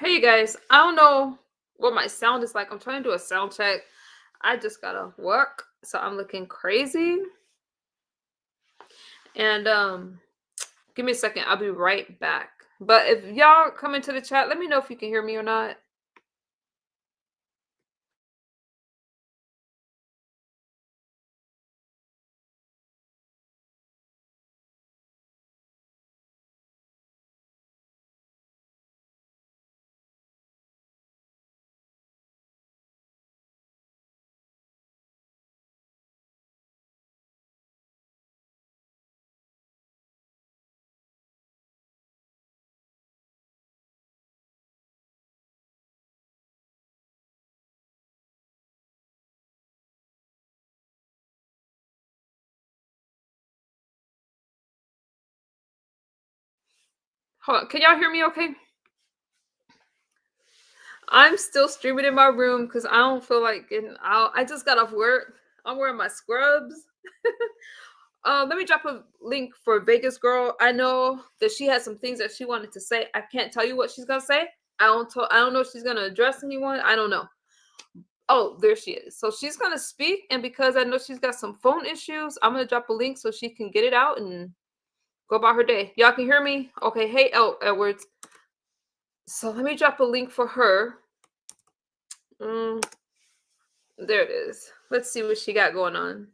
Hey guys, I don't know what my sound is like. I'm trying to do a sound check. I just gotta work, so I'm looking crazy. And give me a second. I'll be right back. But if y'all come into the chat, let me know if you can hear me or not. Hold on. Can y'all hear me okay? I'm still streaming in my room because I don't feel like getting out. I just got off work. I'm wearing my scrubs. Let me drop a link for Vegas Girl. I know that she had some things that she wanted to say. I can't tell you what she's gonna say. I don't know if she's gonna address anyone. I don't know. Oh, there she is. So she's gonna speak, and because I know she's got some phone issues, I'm gonna drop a link so she can get it out and go about her day. Y'all can hear me? Okay. Hey, Edwards. So let me drop a link for her. There it is. Let's see what she got going on.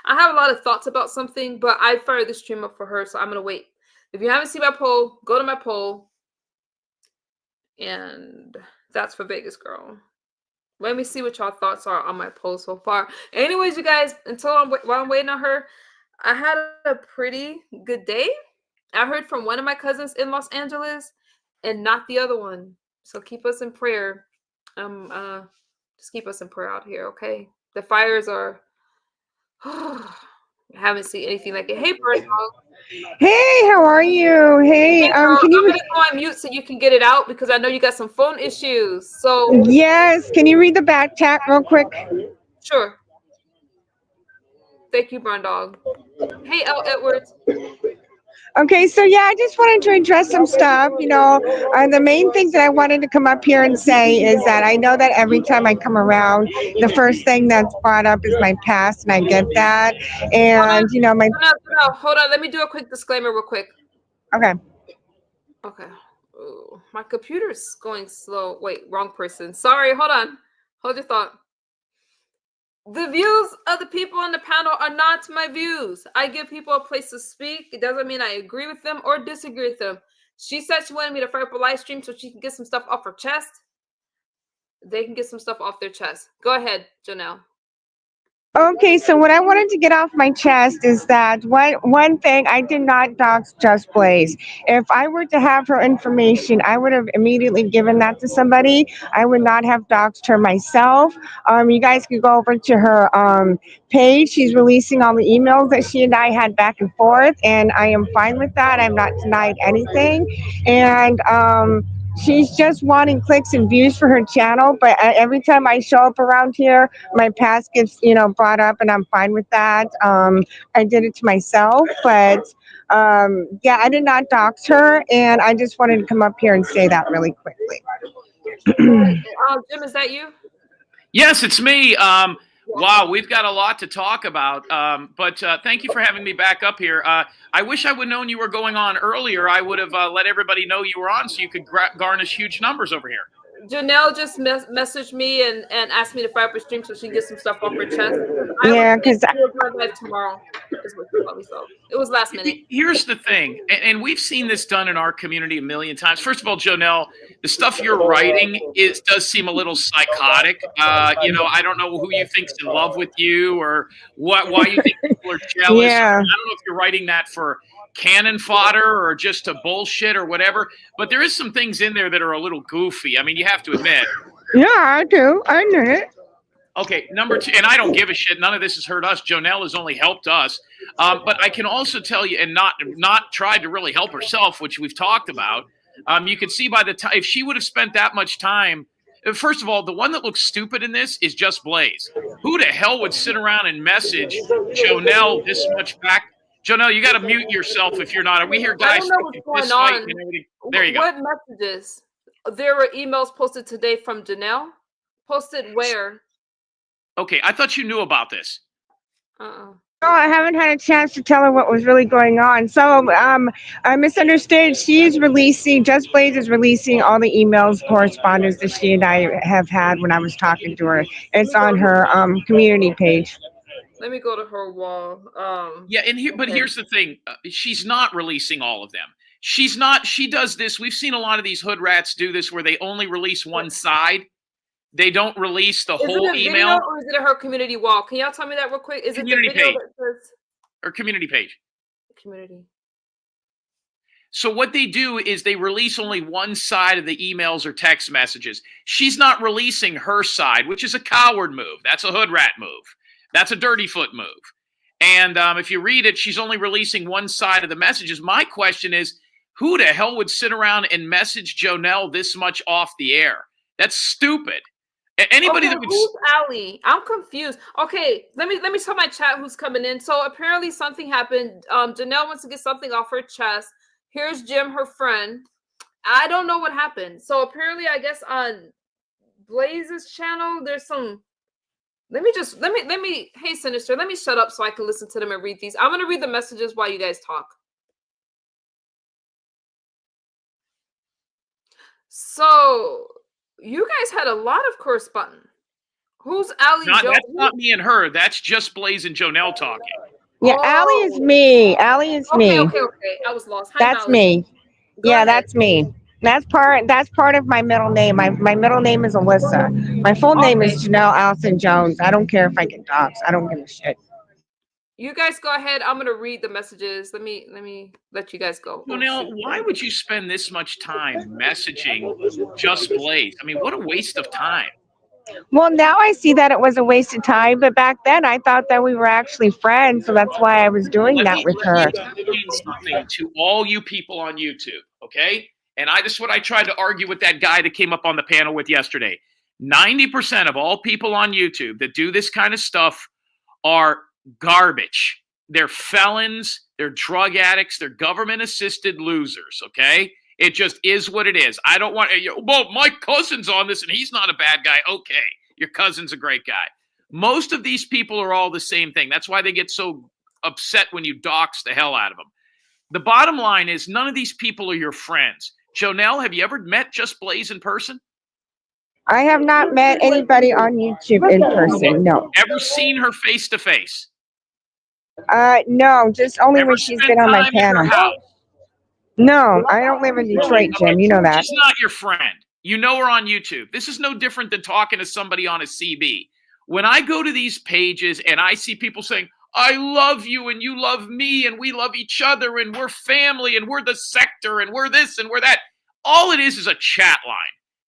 I have a lot of thoughts about something, but I fired the stream up for her, so I'm gonna wait. If you haven't seen my poll, go to my poll, and that's for Vegas Girl. Let me see what y'all thoughts are on my poll so far. Anyways, you guys, while I'm waiting on her, I had a pretty good day. I heard from one of my cousins in Los Angeles, and not the other one. So keep us in prayer. Just keep us in prayer out here, okay? The fires are. I haven't seen anything like it. Hey, bird dog. Hey, how are you? Hey, Hey, girl. can I'm you? gonna go on mute so you can get it out because I know you got some phone issues. So Yes, can you read the back chat real quick? sure. Thank you, Burn Dog. Hey, L. Edwards. Okay, so yeah, I just wanted to address some stuff. The main thing that I wanted to come up here and say is that I know that every time I come around, the first thing that's brought up is my past, and I get that. Hold on. And my Hold on. Let me do a quick disclaimer, real quick. okay. Okay. Ooh, my computer's going slow. Wait, wrong person. Sorry. Hold on. Hold your thought. The views of the people on the panel are not my views. I give people a place to speak. It doesn't mean I agree with them or disagree with them. She said she wanted me to fire up a live stream so she can get some stuff off her chest. They can get some stuff off their chest. Go ahead, Janelle. Okay, so what I wanted to get off my chest is that one thing, I did not dox Just Blaze. If I were to have her information, I would have immediately given that to somebody. I would not have doxed her myself. You guys could go over to her page. She's releasing all the emails that she and I had back and forth, and I am fine with that. I'm not denied anything, and she's just wanting clicks and views for her channel. But every time I show up around here, my past gets brought up, and I'm fine with that. I did it to myself, but yeah, I did not dox her, and I just wanted to come up here and say that really quickly. Jim, is that you? Yes, it's me. Wow, we've got a lot to talk about. But thank you for having me back up here. I wish I would have known you were going on earlier. I would have let everybody know you were on so you could garnish huge numbers over here. Janelle just messaged me and asked me to fire up a stream so she can get some stuff off her chest. Yeah, because my life tomorrow is what she told me. So it was last minute. Here's the thing, and we've seen this done in our community a million times. First of all, Janelle, the stuff you're writing does seem a little psychotic. I don't know who you think's in love with you or why you think people are jealous. Yeah. I don't know if you're writing that for cannon fodder or just to bullshit or whatever, but there is some things in there that are a little goofy. I mean, you have to admit. Yeah, I do. I know it. Okay, number two, and I don't give a shit. None of this has hurt us. Jonelle has only helped us. But I can also tell you, and not tried to really help herself, which we've talked about. You can see by the time, if she would have spent that much time, first of all, the one that looks stupid in this is Just Blaze. Who the hell would sit around and message Jonelle this much back? Jonelle, you got to mute yourself if you're not. We hear guys I don't know what's going on. There you go. What messages? there were emails posted today from Janelle. Posted where? Okay, I thought you knew about this. Uh-uh. No, I haven't had a chance to tell her what was really going on. So, I misunderstood. She's releasing, Just Blaze is releasing all the emails, correspondence that she and I have had when I was talking to her. It's on her community page. Let me go to her wall. Yeah, and here, but okay. here's the thing: she's not releasing all of them. She's not. She does this. We've seen a lot of these hood rats do this, where they only release one side. They don't release the Is whole it a email. video or is it her community wall? Can y'all tell me that real quick? Is Community it the video page. that says Or community page. community? So what they do is they release only one side of the emails or text messages. She's not releasing her side, which is a coward move. That's a hood rat move. That's a dirty foot move. And if you read it, she's only releasing one side of the messages. My question is, who the hell would sit around and message Jonelle this much off the air? That's stupid. Anybody Okay, that would. who's Allie? I'm confused. Okay, let me tell my chat who's coming in. So apparently something happened. Janelle wants to get something off her chest. Here's Jim, her friend. I don't know what happened. So apparently, I guess on Blaze's channel, there's some. Let me. Hey, Sinister, let me shut up so I can listen to them and read these. I'm gonna read the messages while you guys talk. So you guys had a lot of correspondence. Who's Allie? That's not me and her. That's Just Blaze and Jonelle talking. Yeah, Allie is me. Allie is me. Okay. I was lost. Hi, That's Allie. me. Yeah, that's me. That's part of my middle name. My middle name is Alyssa. My full name is Janelle Allison Jones. I don't care if I get doxxed. I don't give a shit. You guys go ahead. I'm gonna read the messages. Let me let you guys go. Jonelle, why would you spend this much time messaging Just Blaze? I mean, what a waste of time. Well, now I see that it was a waste of time, but back then I thought that we were actually friends, so that's why I was doing that with her. Let me explain something to all you people on YouTube, okay? And this is what I tried to argue with that guy that came up on the panel with yesterday. 90% of all people on YouTube that do this kind of stuff are garbage. They're felons, they're drug addicts, they're government-assisted losers, okay? It just is what it is. I don't want well, my cousin's on this and he's not a bad guy. Okay, your cousin's a great guy. Most of these people are all the same thing. That's why they get so upset when you dox the hell out of them. The bottom line is none of these people are your friends. Jonelle, have you ever met Just Blaze in person? I have not met anybody on YouTube in person, no. Ever seen her face to face? No, just only Ever when she's spent been on my time at her panel. house? No, I don't live in Detroit, Jim. You know that. She's not your friend. You know her on YouTube. This is no different than talking to somebody on a CB. When I go to these pages and I see people saying, I love you and you love me and we love each other and we're family and we're the sector and we're this and we're that. All it is a chat line.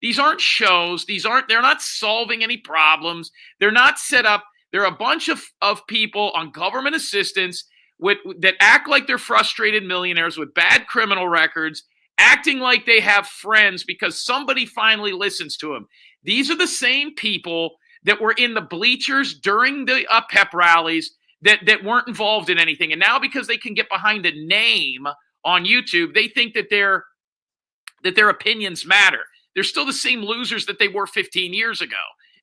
These aren't shows. They're not solving any problems. They're not set up. They're a bunch of people on government assistance that act like they're frustrated millionaires with bad criminal records, acting like they have friends because somebody finally listens to them. These are the same people that were in the bleachers during the pep rallies that weren't involved in anything. And now because they can get behind a name on YouTube, they think that their opinions matter. They're still the same losers that they were 15 years ago.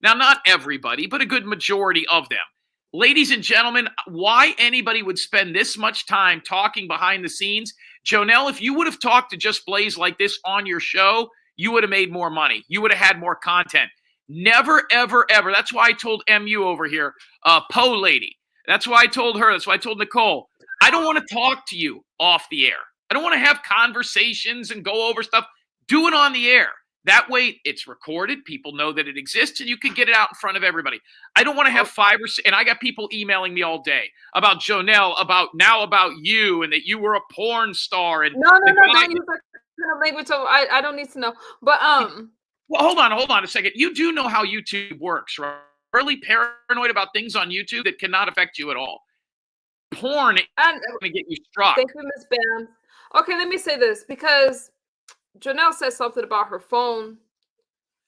Now, not everybody, but a good majority of them. Ladies and gentlemen, why anybody would spend this much time talking behind the scenes? Jonelle, if you would have talked to Just Blaze like this on your show, you would have made more money. You would have had more content. Never, ever, ever. That's why I told MU over here, Poe lady. That's why I told her. That's why I told Nicole. I don't want to talk to you off the air. I don't want to have conversations and go over stuff. Do it on the air. That way it's recorded. People know that it exists and you can get it out in front of everybody. I don't want to have 5 or 6, and I got people emailing me all day about Jonelle, about you and that you were a porn star. And no, don't use that kind of language. So I don't need to know. But well, hold on a second. You do know how YouTube works, right? Really paranoid about things on YouTube that cannot affect you at all. Porn is going to get you struck. Thank you, Miss Bam. Okay, let me say this because Janelle said something about her phone.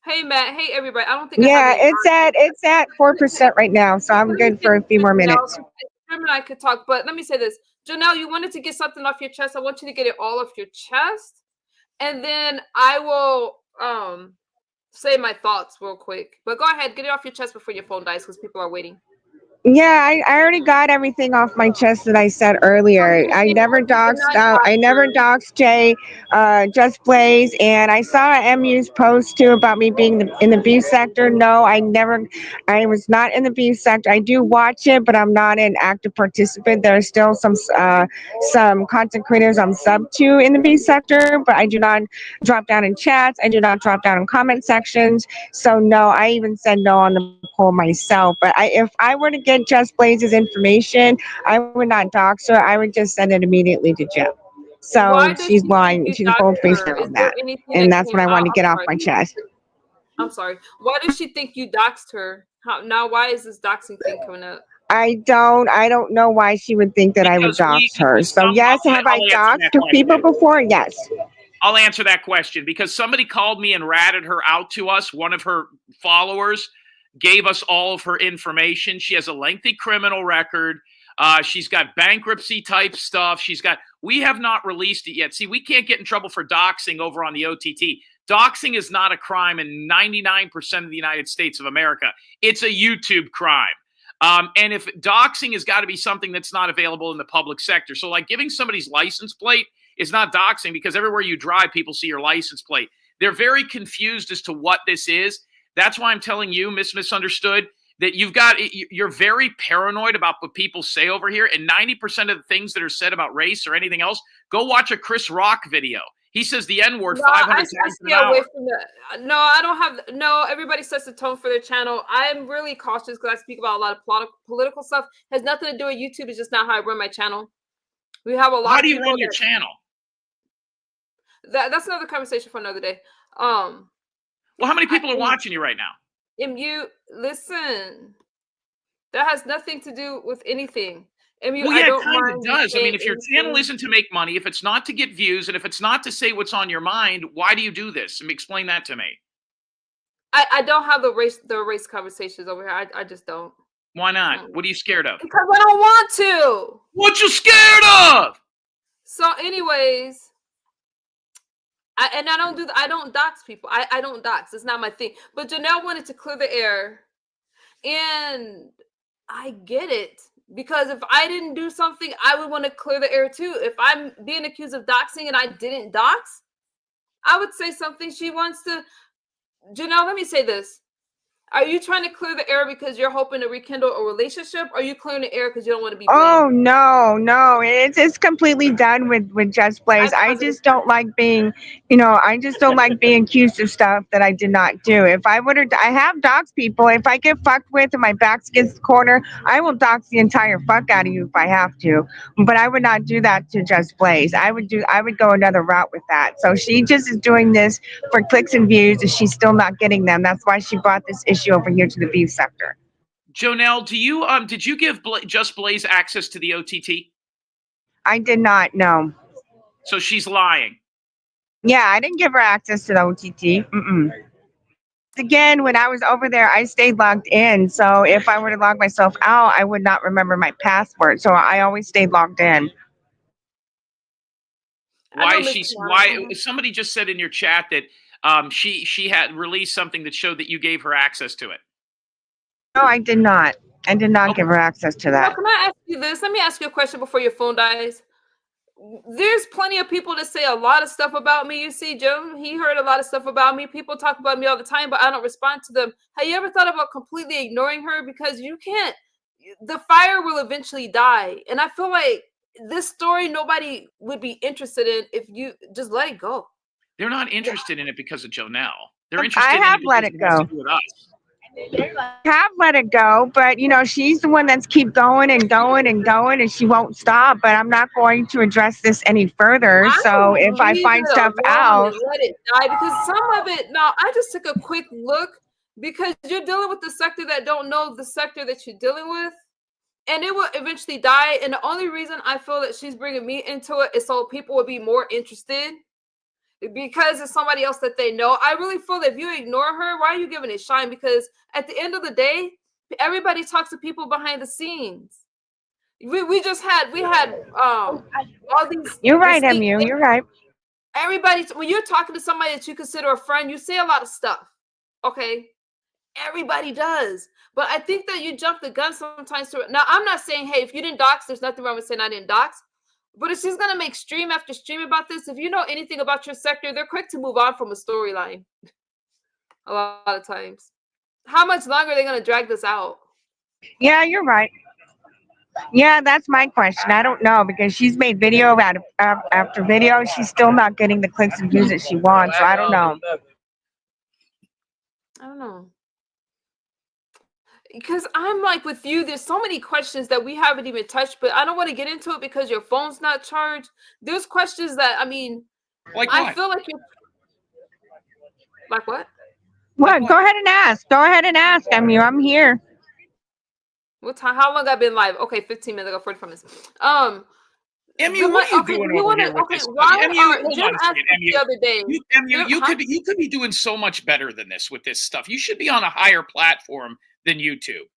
Hey, Matt. Hey, everybody. I don't think. Yeah, it's at 4% right now, so I'm good for a few more minutes. Jim and I could talk, but let me say this, Janelle. You wanted to get something off your chest. I want you to get it all off your chest, and then I will say my thoughts real quick. But go ahead, get it off your chest before your phone dies because people are waiting. Yeah, I already got everything off my chest that I said earlier. I never doxed out. I never doxed Jay, Just Blaze, and I saw MU's post too about me being in the beef sector. No, I never. I was not in the beef sector. I do watch it, but I'm not an active participant. There are still some content creators I'm sub to in the beef sector, but I do not drop down in chats. I do not drop down in comment sections. So no, I even said no on the poll myself. But if I were to get Just Blaze's information, I would not dox her. I would just send it immediately to Jim. So Why does she's she think lying. you She's doxed bold faced her? Is on there that. anything And that that's came what I out? wanted to get off my chest. I'm sorry. Why does she think you doxed her? Now, why is this doxing thing coming up? I don't know why she would think that I would dox her. So yes, have I doxed people before? Yes. I'll answer that question because somebody called me and ratted her out to us. One of her followers gave us all of her information. She has a lengthy criminal record. She's got bankruptcy type stuff. We have not released it yet. See, we can't get in trouble for doxing over on the OTT. Doxing is not a crime in 99% of the United States of America. It's a YouTube crime. And if doxing has got to be something that's not available in the public sector. So like giving somebody's license plate is not doxing because everywhere you drive, people see your license plate. They're very confused as to what this is. That's why I'm telling you, Misunderstood, that you're very paranoid about what people say over here. And 90% of the things that are said about race or anything else, go watch a Chris Rock video. He says the N-word 500 times an hour. No, I don't have. No, everybody sets the tone for their channel. I'm really cautious because I speak about a lot of political stuff. It has nothing to do with YouTube. It's just not how I run my channel. We have a lot. How do you run your channel? That's another conversation for another day. Well, how many people are watching you right now? Listen, that has nothing to do with anything. Well, yeah, it kind of does. I mean, if your channel isn't to make money, if it's not to get views, and if it's not to say what's on your mind, why do you do this? Explain that to me. I don't have the race conversations over here. I just don't. Why not? What are you scared of? Because I don't want to. What you scared of? So, anyways, I don't dox people. I don't dox. It's not my thing. But Janelle wanted to clear the air, and I get it. Because if I didn't do something, I would want to clear the air too. If I'm being accused of doxing and I didn't dox, I would say something. She wants to. Janelle, let me say this. Are you trying to clear the air because you're hoping to rekindle a relationship? Or are you clearing the air because you don't want to be blamed? Oh no, it's completely done with Just Blaze. I just don't like being, I just don't like being accused of stuff that I did not do. If I I have doxed people. If I get fucked with and my back's against the corner, I will dox the entire fuck out of you if I have to. But I would not do that to Just Blaze. I would go another route with that. So she just is doing this for clicks and views, and she's still not getting them. That's why she brought this issue over here to the beef sector. Jonelle, did you give Just Blaze access to the OTT? I did not, no. So she's lying. Yeah, I didn't give her access to the OTT. Again, when I was over there, I stayed logged in. So if I were to log myself out, I would not remember my password. So I always stayed logged in. Why somebody just said in your chat that she had released something that showed that you gave her access to it? No, I did not. I did not give her access to that. Well, can I ask you this? Let me ask you a question before your phone dies. There's plenty of people that say a lot of stuff about me. You see, Joe, he heard a lot of stuff about me. People talk about me all the time, but I don't respond to them. Have you ever thought about completely ignoring her? Because you can't. The fire will eventually die. And I feel like this story, nobody would be interested in if you just let it go. They're not interested in it because of Jonelle. They're interested I have let it go. Have let it go, but she's the one that's keep going and going and going, and she won't stop. But I'm not going to address this any further. So if I find stuff out, let it die, because some of it. Now, I just took a quick look because you're dealing with the sector that don't know the sector that you're dealing with, and it will eventually die. And the only reason I feel that she's bringing me into it is so people will be more interested. Because it's somebody else that they know. I really feel that if you ignore her, why are you giving it shine? Because at the end of the day, everybody talks to people behind the scenes. We had all these. You're right, MU. You're right. Everybody, when you're talking to somebody that you consider a friend, you say a lot of stuff. Okay, everybody does. But I think that you jump the gun sometimes. Now, I'm not saying, hey, if you didn't dox, there's nothing wrong with saying I didn't dox. But if she's gonna make stream after stream about this, if you know anything about your sector, they're quick to move on from a storyline. A lot of times. How much longer are they gonna drag this out? Yeah, you're right. Yeah, that's my question. I don't know because she's made video after video. She's still not getting the clicks and views that she wants. So I don't know. I don't know. Because I'm like with you, there's so many questions that we haven't even touched, but I don't want to get into it because your phone's not charged. There's questions that, I mean, Like I what? feel like you're like what? What? Go ahead and ask. Go ahead and ask. I'm here. What time? How long I've been live? Okay, 15 minutes ago, 45 minutes. MU, what are you doing over here with this stuff? MU, hold Jim on a asked second, me the other day. You could be doing so much better than this with this stuff. You should be on a higher platform than YouTube.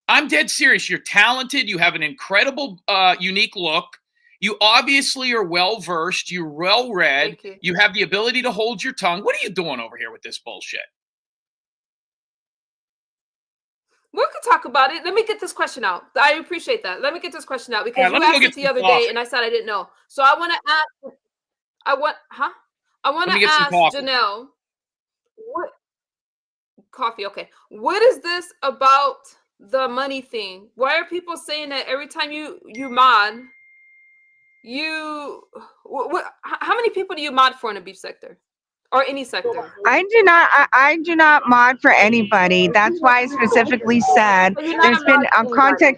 I'm dead serious. You're talented. You have an incredible, unique look. You obviously are well versed. You're well read. You have the ability to hold your tongue. What are you doing over here with this bullshit? We could talk about it. Let me get this question out. I appreciate that. Let me get this question out because Right, you asked it the other day and I said I didn't know. So I want to ask. I want to ask Janelle. What coffee? Okay. What is this about the money thing? Why are people saying that every time you mod, how many people do you mod for in the beef sector? Or any sector? I do not mod for anybody. That's why I specifically said there's been a content.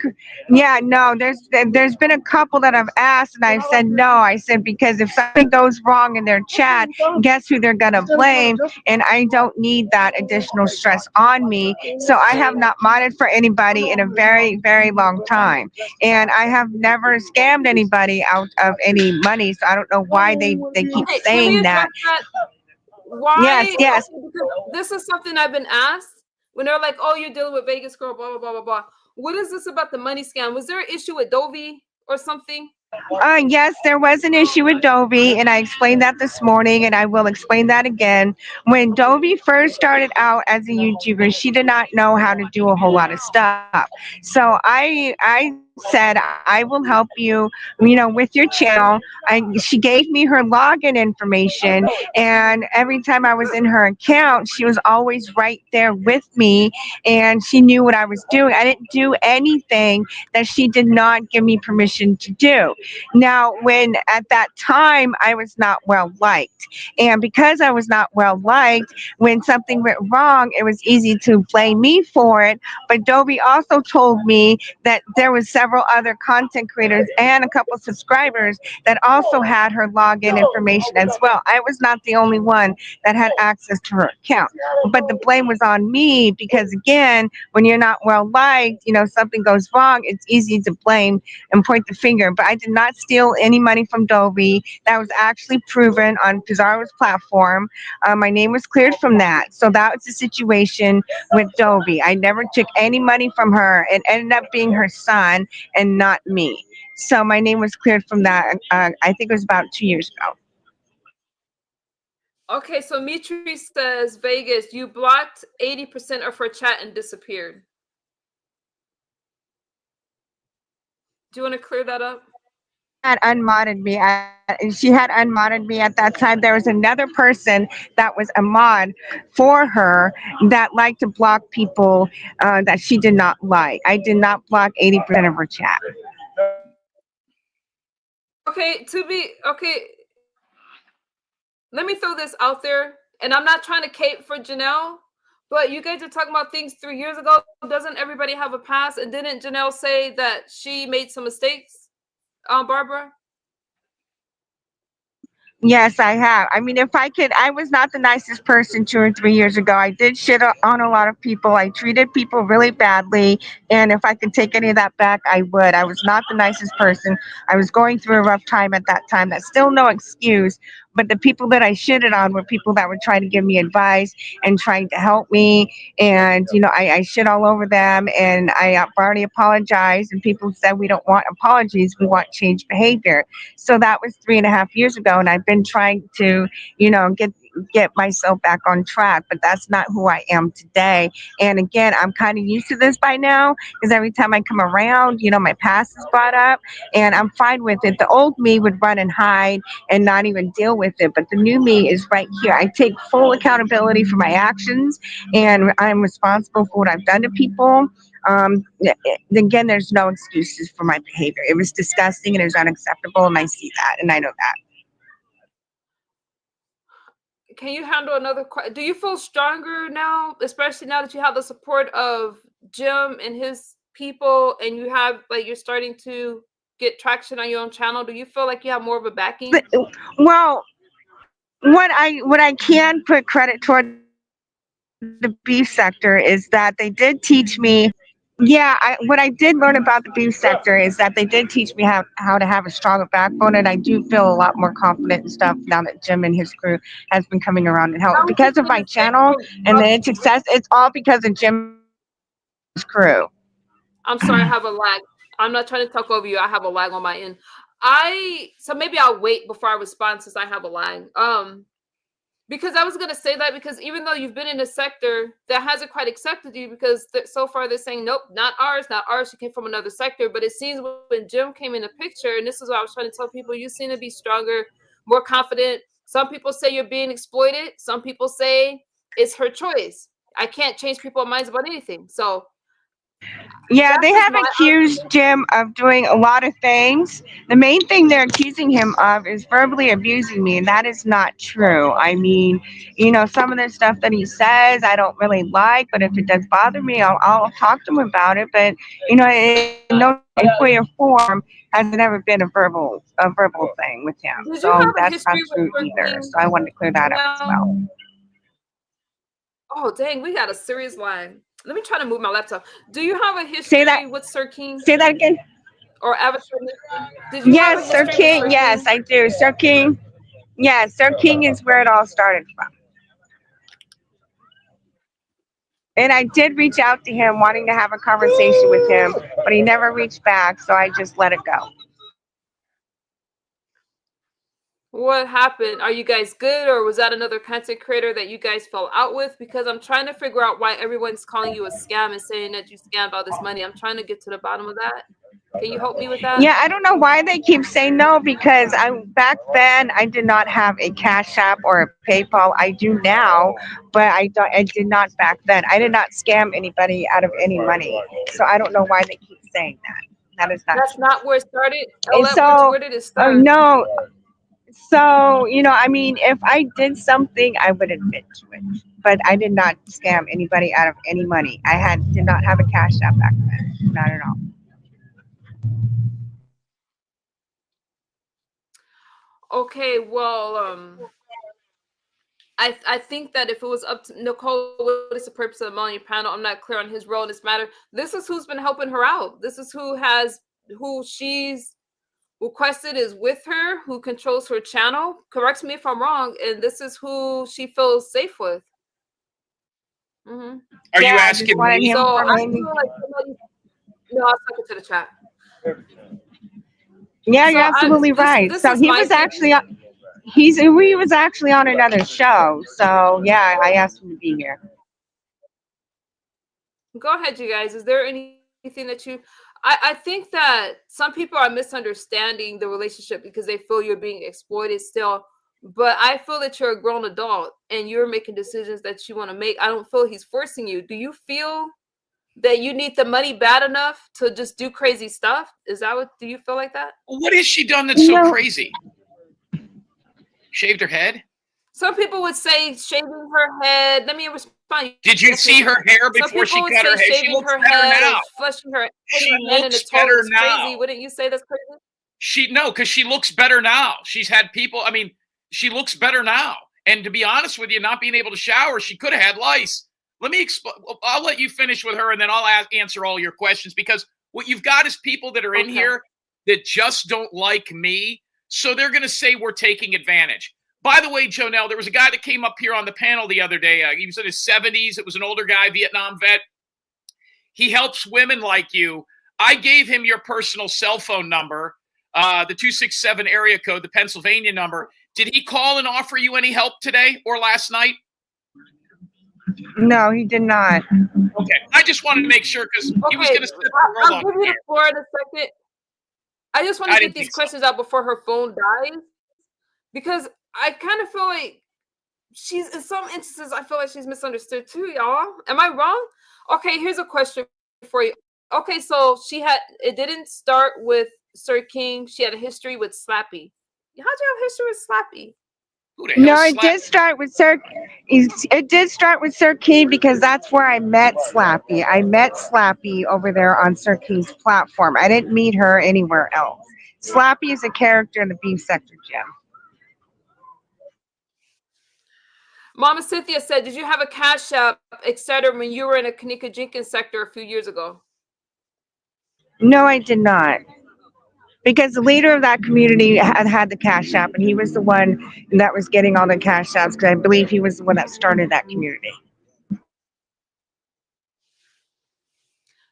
Yeah, no, there's been a couple that I've asked and I've said no. I said because if something goes wrong in their chat, guess who they're gonna blame? And I don't need that additional stress on me. So I have not modded for anybody in a very, very long time. And I have never scammed anybody out of any money. So I don't know why they keep saying that. Why? Yes. This is something I've been asked when they're like, "Oh, you're dealing with Vegas girl, blah blah blah blah blah." What is this about the money scam? Was there an issue with Dovey or something? Yes, there was an issue with Dovey, and I explained that this morning, and I will explain that again. When Dovey first started out as a YouTuber, she did not know how to do a whole lot of stuff. So I said I will help you, with your channel. She gave me her login information, and every time I was in her account, she was always right there with me, and she knew what I was doing. I didn't do anything that she did not give me permission to do. Now, when at that time I was not well liked, and because I was not well liked, when something went wrong, it was easy to blame me for it. But Dovey also told me that there was several other content creators and a couple subscribers that also had her login information as well. I was not the only one that had access to her account, but the blame was on me because, again, when you're not well liked, something goes wrong, it's easy to blame and point the finger. But I did not steal any money from Dovey. That was actually proven on Pizarro's platform. My name was cleared from that. So that was the situation with Dovey. I never took any money from her. It ended up being her son and not me. So my name was cleared from that. I think it was about 2 years ago. Okay, so Mitri says, Vegas, you blocked 80% of her chat and disappeared. Do you want to clear that up? Had unmodded me. She had unmodded me at that time. There was another person that was a mod for her that liked to block people that she did not like. I did not block 80% of her chat. Okay, let me throw this out there, and I'm not trying to cape for Janelle, but you guys are talking about things 3 years ago. Doesn't everybody have a past? And didn't Janelle say that she made some mistakes, Barbara? Yes, I have. I mean, if I could, I was not the nicest person 2 or 3 years ago. I did shit on a lot of people. I treated people really badly. And if I could take any of that back, I would. I was not the nicest person. I was going through a rough time at that time. That's still no excuse. But the people that I shitted on were people that were trying to give me advice and trying to help me. And, I shit all over them, and I've already apologized. And people said, we don't want apologies, we want change behavior. So that was 3.5 years ago. And I've been trying to, get myself back on track, but that's not who I am today. And again, I'm kind of used to this by now, because every time I come around, my past is brought up, and I'm fine with it. The old me would run and hide and not even deal with it, but the new me is right here. I take full accountability for my actions, and I'm responsible for what I've done to people. Again, there's no excuses for my behavior. It was disgusting and it was unacceptable, and I see that, and I know that. Can you handle another question? Do you feel stronger now, especially now that you have the support of Jim and his people, and you have you're starting to get traction on your own channel? Do you feel like you have more of a backing? Well, what I can put credit toward the beef sector is that they did teach me. Yeah, what I did learn about the beef sector is that they did teach me how to have a stronger backbone, and I do feel a lot more confident and stuff now that Jim and his crew has been coming around and helping. Because of my channel and the success, it's all because of Jim's crew. I'm sorry, I have a lag. I'm not trying to talk over you. I have a lag on my end. So maybe I'll wait before I respond since I have a lag. Because I was going to say that, because even though you've been in a sector that hasn't quite accepted you, because so far they're saying, nope, not ours. You came from another sector. But it seems when Jim came in the picture, and this is what I was trying to tell people, you seem to be stronger, more confident. Some people say you're being exploited. Some people say it's her choice. I can't change people's minds about anything. So yeah, they have accused Jim of doing a lot of things. The main thing they're accusing him of is verbally abusing me, and that is not true. I mean, some of the stuff that he says I don't really like, but if it does bother me, I'll talk to him about it. But in no way or form has it ever been a verbal thing with him. So that's not true either. So I wanted to clear that up as well. Oh dang, we got a serious line. Let me try to move my laptop. Do you have a history with Sir King? Say that again. Or Avatar? Yes, Sir King. Yes, I do. Sir King. Yes, Sir King is where it all started from. And I did reach out to him wanting to have a conversation with him, but he never reached back, so I just let it go. What happened? Are you guys good, or was that another content creator that you guys fell out with? Because I'm trying to figure out why everyone's calling you a scam and saying that you scammed all this money. I'm trying to get to the bottom of that. Can you help me with that? Yeah, I don't know why they keep saying no, because back then I did not have a Cash App or a PayPal. I do now, but I did not back then. I did not scam anybody out of any money. So I don't know why they keep saying that. That is not. That's not where it started. Where did it start? No. So, I mean, if I did something, I would admit to it. But I did not scam anybody out of any money. I did not have a Cash App back then. Not at all. Okay, well, I think that if it was up to Nicole, what is the purpose of the Melanie panel? I'm not clear on his role in this matter. This is who's been helping her out. This is who she's requested is with her, who controls her channel. Correct me if I'm wrong. And this is who she feels safe with. Mm-hmm. Are you asking me? So I feel like no, I'll talk to the chat. Yeah, you're absolutely right. So he was actually on another show. So yeah, I asked him to be here. Go ahead, you guys. Is there anything that I think that some people are misunderstanding the relationship because they feel you're being exploited still. But I feel that you're a grown adult and you're making decisions that you want to make. I don't feel he's forcing you. Do you feel that you need the money bad enough to just do crazy stuff? Do you feel like that? What has she done that's so crazy? Shaved her head? Some people would say shaving her head. Let me respond. Did you see her hair before she cut her hair? She looks better now. Flushing her she looks better now. Crazy. Wouldn't you say that's crazy? Because she looks better now. She's had people. I mean, she looks better now. And to be honest with you, not being able to shower, she could have had lice. Let me explain. I'll let you finish with her, and then I'll answer all your questions, because what you've got is people that are in here that just don't like me, so they're going to say we're taking advantage. By the way, Jonelle, there was a guy that came up here on the panel the other day. He was in his 70s. It was an older guy, Vietnam vet. He helps women like you. I gave him your personal cell phone number, the 267 area code, the Pennsylvania number. Did he call and offer you any help today or last night? No, he did not. Okay. I just wanted to make sure because he was going to set the world I'll on give you fire. the floor in a second. I just want I to didn't get these think so. questions out before her phone dies, because I kind of feel like she's, in some instances, I feel like she's misunderstood too, y'all. Am I wrong? Okay, here's a question for you. Okay, so it didn't start with Sir King. She had a history with Slappy. How'd you have history with Slappy? Who the No, hell it did start with Sir. It did start with Sir King because that's where I met Slappy. I met Slappy over there on Sir King's platform. I didn't meet her anywhere else. Slappy is a character in the Beef Sector Gym. Mama Cynthia said, did you have a Cash App, etc., when you were in a Kanika Jenkins sector a few years ago? No, I did not. Because the leader of that community had the Cash App, and he was the one that was getting all the Cash Apps, because I believe he was the one that started that community.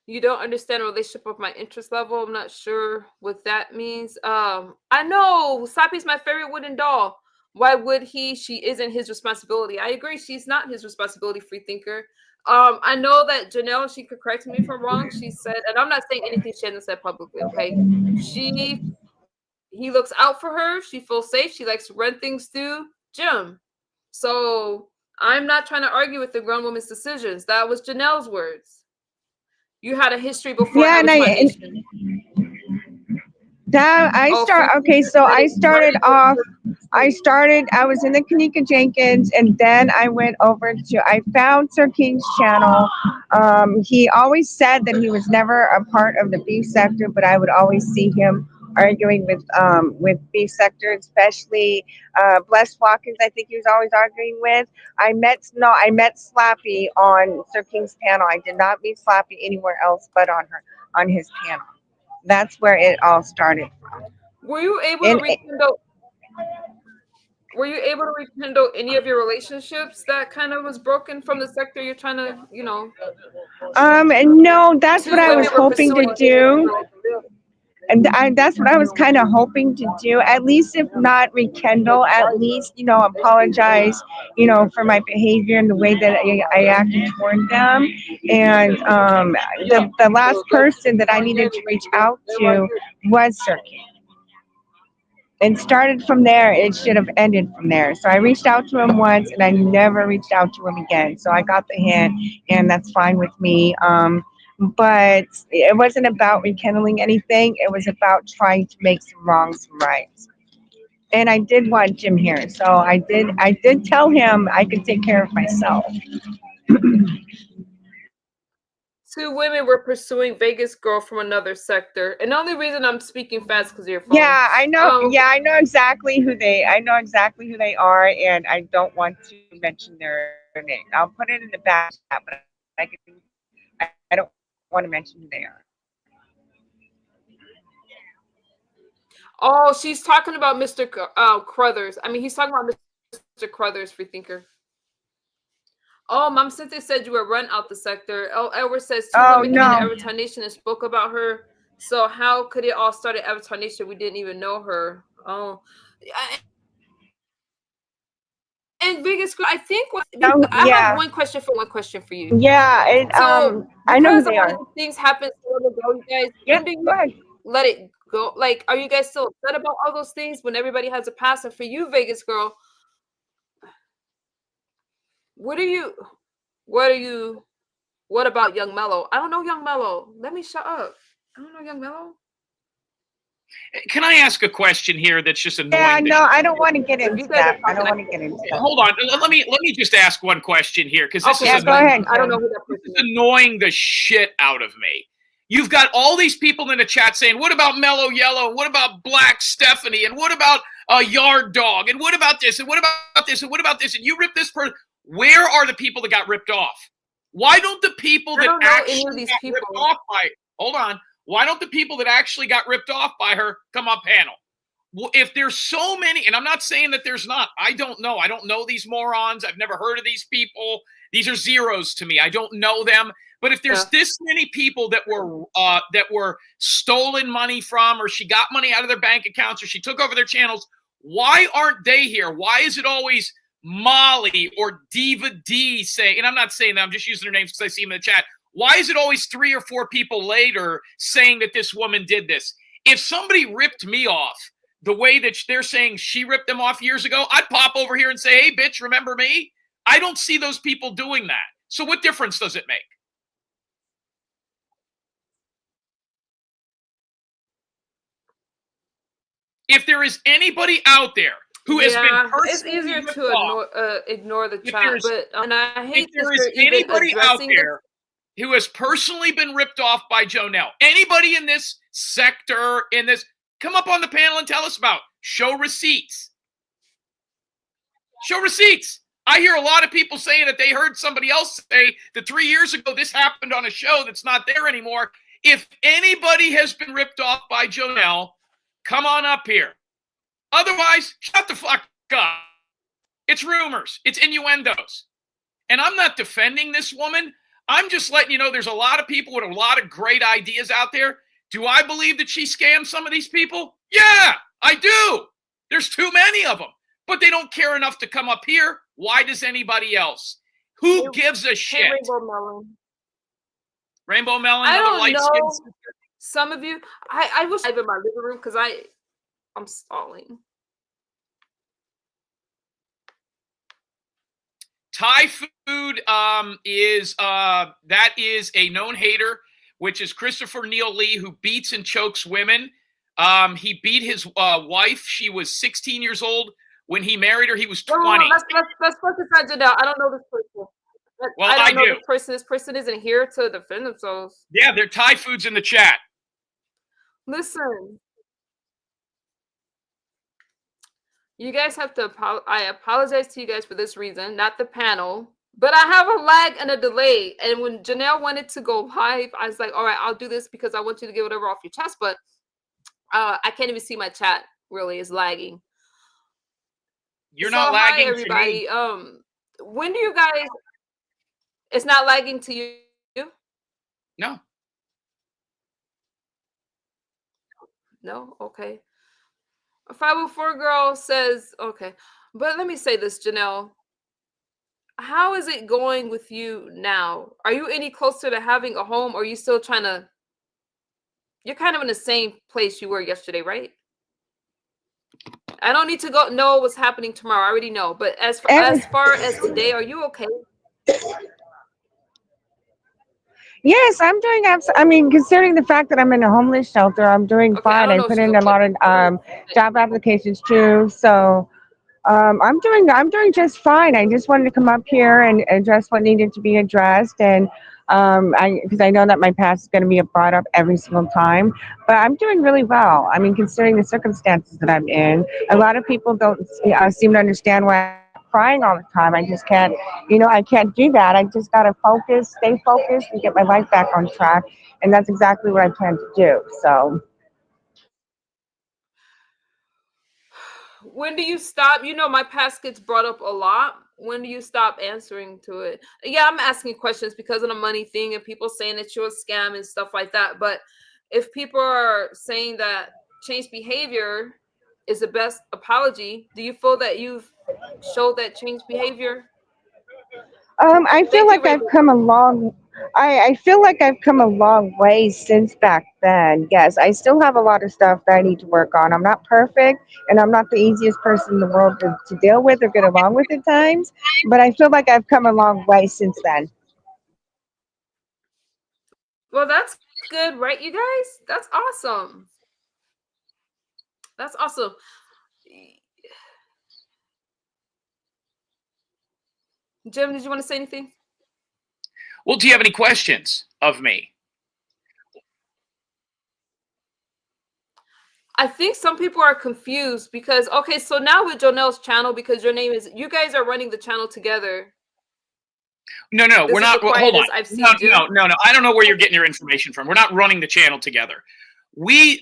You don't understand a relationship of my interest level. I'm not sure what that means. I know Slappy's my favorite wooden doll. Why would he? She isn't his responsibility. I agree. She's not his responsibility, free thinker. I know that Jonelle, she could correct me if I'm wrong. She said, and I'm not saying anything she hasn't said publicly, okay? He looks out for her. She feels safe. She likes to run things through Jim. So I'm not trying to argue with the grown woman's decisions. That was Janelle's words. You had a history before. Yeah, and I was in the Kanika Jenkins, and then I went over I found Sir King's channel. He always said that he was never a part of the Beef Sector, but I would always see him arguing with Beef Sector, especially Bless Watkins. I think he was always arguing with. I met Slappy on Sir King's panel. I did not meet Slappy anywhere else but on his panel. That's where it all started from. Were you able to rekindle? Were you able to rekindle any of your relationships that kind of was broken from the sector you're trying to, No, that's what I was hoping to do. And that's what I was kind of hoping to do, at least if not rekindle, at least, apologize, for my behavior and the way that I acted toward them. And the last person that I needed to reach out to was Sir King. And started from there. It should have ended from there. So I reached out to him once, and I never reached out to him again. So I got the hint, and that's fine with me. But it wasn't about rekindling anything. It was about trying to make some wrongs right. And I did want Jim here, so I did tell him I could take care of myself. Two women were pursuing Vegas girl from another sector, and the only reason I'm speaking fast because of your phone. Yeah, I know. I know exactly who they are, and I don't want to mention their name. I'll put it in the back chat, but I don't want to mention who they are. Oh, she's talking about Mr. Crothers. I mean, he's talking about Mr. Crothers, free thinker. Oh, Mom Cynthia said you were run out the sector. Oh, Edward says two women came to Avatar Nation and spoke about her. So how could it all start at Avatar Nation? We didn't even know her. Oh, and Vegas, I think I have one question for you. Yeah, so I know who they are. Things happen so long ago, you guys. Yeah, go ahead. Let it go. Like, are you guys still upset about all those things when everybody has a past? And for you, Vegas girl, what about Young Mellow? I don't know Young Mellow. Let me shut up. I don't know Young Mellow. Can I ask a question here that's just annoying? Yeah, no, I don't want to get into that. I don't want to get into that. Hold on. Let me just ask one question here, because this is go ahead. I don't know who that person is. Annoying the shit out of me. You've got all these people in the chat saying, what about Mellow Yellow? What about Black Stephanie? And what about Yard Dog? And what about this? And what about this? And what about this? And you rip this person. Where are the people that got ripped off? Why don't the people that actually got ripped off by? Hold on. Why don't the people that actually got ripped off by her come on panel? Well, if there's so many, and I'm not saying that there's not, I don't know. I don't know these morons. I've never heard of these people. These are zeros to me. I don't know them. But if there's this many people that were stolen money from, or she got money out of their bank accounts, or she took over their channels, why aren't they here? Why is it always Molly or Diva D saying, and I'm not saying that, I'm just using their names because I see them in the chat. Why is it always 3 or 4 people later saying that this woman did this? If somebody ripped me off the way that they're saying she ripped them off years ago, I'd pop over here and say, hey, bitch, remember me? I don't see those people doing that. So what difference does it make? If there is anybody out there who has been it's easier to ignore the chat, but and I hate if there is anybody out there who has personally been ripped off by Jonelle, anybody in this sector, come up on the panel and tell us about. Show receipts. Show receipts. I hear a lot of people saying that they heard somebody else say that 3 years ago this happened on a show that's not there anymore. If anybody has been ripped off by Jonelle, come on up here. Otherwise, shut the fuck up. It's rumors. It's innuendos. And I'm not defending this woman. I'm just letting you know there's a lot of people with a lot of great ideas out there. Do I believe that she scammed some of these people? Yeah, I do. There's too many of them. But they don't care enough to come up here. Why does anybody else? Who gives a shit? Rainbow Melon. Rainbow Melon? I don't know. Some of you, I wish I was in my living room because I'm stalling. Thai food is a known hater, which is Christopher Neil Lee, who beats and chokes women. He beat his wife. She was 16 years old. When he married her, he was 20. Let's focus on Janelle. I don't know this person. Well, I don't know do. This person isn't here to defend themselves. Yeah, they're Thai foods in the chat. Listen. You guys have to I apologize to you guys for this reason, not the panel. But I have a lag and a delay. And when Janelle wanted to go live, I was like, all right, I'll do this because I want you to get whatever off your chest. But I can't even see my chat, really. It's lagging. You're not lagging. Hi, everybody. When do you guys... It's not lagging to you? No. No? Okay. A 504 girl says, okay. But let me say this, Janelle. How is it going with you now? Are you any closer to having a home, or are you still trying to... You're kind of in the same place you were yesterday, right? I don't need to know what's happening tomorrow. I already know. But as far as today, are you okay? Yes, I'm doing. I mean, considering the fact that I'm in a homeless shelter, I'm doing fine. I put in a lot of job applications too, so I'm doing just fine. I just wanted to come up here and address what needed to be addressed, and because I know that my past is going to be brought up every single time, but I'm doing really well. I mean, considering the circumstances that I'm in, a lot of people don't seem to understand why I'm crying all the time. I just can't, I can't do that. I just got to stay focused, and get my life back on track, and that's exactly what I plan to do. So. When do you stop? My past gets brought up a lot. When do you stop answering to it? Yeah, I'm asking questions because of the money thing and people saying that you're a scam and stuff like that. But if people are saying that change behavior is the best apology, do you feel that you've showed that change behavior? I feel like I've come a long. I feel like I've come a long way since back then. Yes, I still have a lot of stuff that I need to work on. I'm not perfect, and I'm not the easiest person in the world to deal with or get along with at times. But I feel like I've come a long way since then. Well, that's good, right, you guys? That's awesome. That's awesome. Jim, did you want to say anything? Well, do you have any questions of me? I think some people are confused because, okay, so now with Jonelle's channel, because your name is, you guys are running the channel together. No, we're not. Well, hold on. No. I don't know where you're getting your information from. We're not running the channel together. We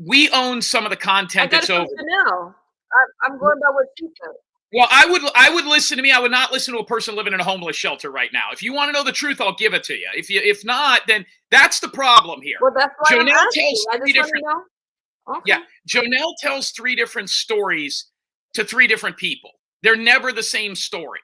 we own some of the I content got that's it from over. Janelle. I'm going by what she said. Well, I would listen to me. I would not listen to a person living in a homeless shelter right now. If you want to know the truth, I'll give it to you. If not, then that's the problem here. Well, that's why I'm Jonelle asking. tells I three just want to different know. Okay. Yeah, Jonelle tells 3 different stories to 3 different people. They're never the same story.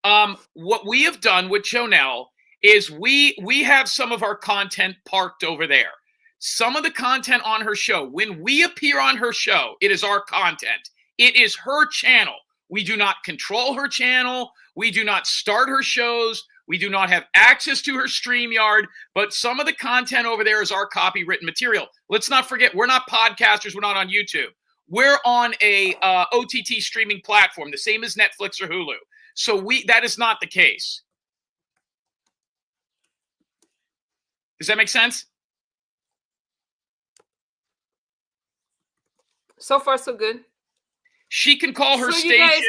What we have done with Jonelle is we have some of our content parked over there. Some of the content on her show, when we appear on her show, it is our content. It is her channel. We do not control her channel. We do not start her shows. We do not have access to her StreamYard, but some of the content over there is our copywritten material. Let's not forget, we're not podcasters. We're not on YouTube. We're on a OTT streaming platform, the same as Netflix or Hulu. So that is not the case. Does that make sense? So far, so good. She can call her So station. you guys,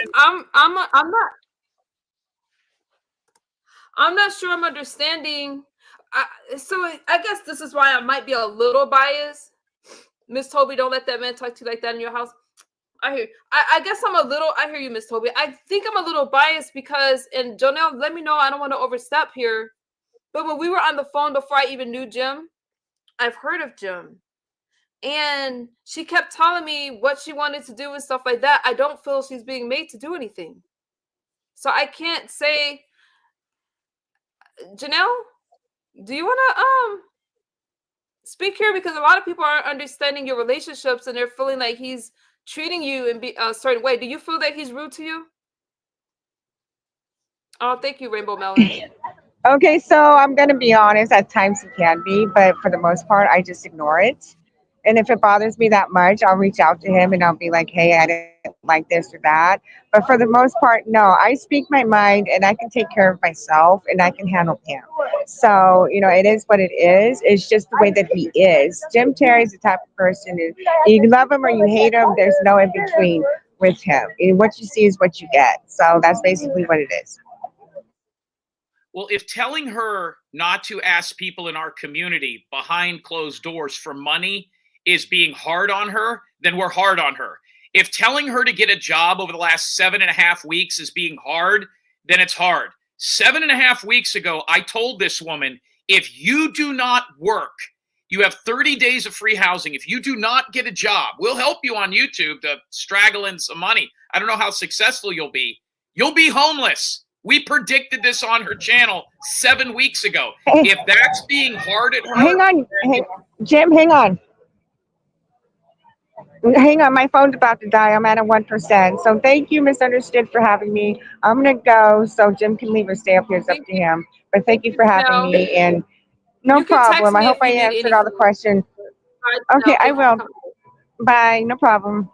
I'm not sure I'm understanding. So I guess this is why I might be a little biased. Miss Toby, don't let that man talk to you like that in your house. I hear. I guess I hear you, Miss Toby. I think I'm a little biased because, and Jonelle, let me know. I don't want to overstep here. But when we were on the phone before I even knew Jim, I've heard of Jim. And she kept telling me what she wanted to do and stuff like that. I don't feel she's being made to do anything. So I can't say, Janelle, do you want to speak here? Because a lot of people aren't understanding your relationships and they're feeling like he's treating you in a certain way. Do you feel that he's rude to you? Oh, thank you, Rainbow Melon. Okay, so I'm going to be honest. At times he can be, but for the most part, I just ignore it. And if it bothers me that much, I'll reach out to him and I'll be like, hey, I didn't like this or that. But for the most part, no, I speak my mind and I can take care of myself and I can handle him. So, it is what it is. It's just the way that he is. Jim Terry's the type of person, you love him or you hate him, there's no in between with him. And what you see is what you get. So that's basically what it is. Well, if telling her not to ask people in our community behind closed doors for money is being hard on her, then we're hard on her. If telling her to get a job over the last 7.5 weeks is being hard, then it's hard. 7.5 weeks ago, I told this woman, if you do not work, you have 30 days of free housing. If you do not get a job, we'll help you on YouTube to straggle in some money. I don't know how successful you'll be. You'll be homeless. We predicted this on her channel 7 weeks ago. If that's being hard at her... Hang on. Jim, hang on. Hang on, my phone's about to die. I'm at a 1%. So thank you, Misunderstood, for having me. I'm going to go so Jim can leave or stay up here. It's up to him. But thank you for having me. And no problem. I hope I answered all the questions. Okay, I will. Bye. No problem.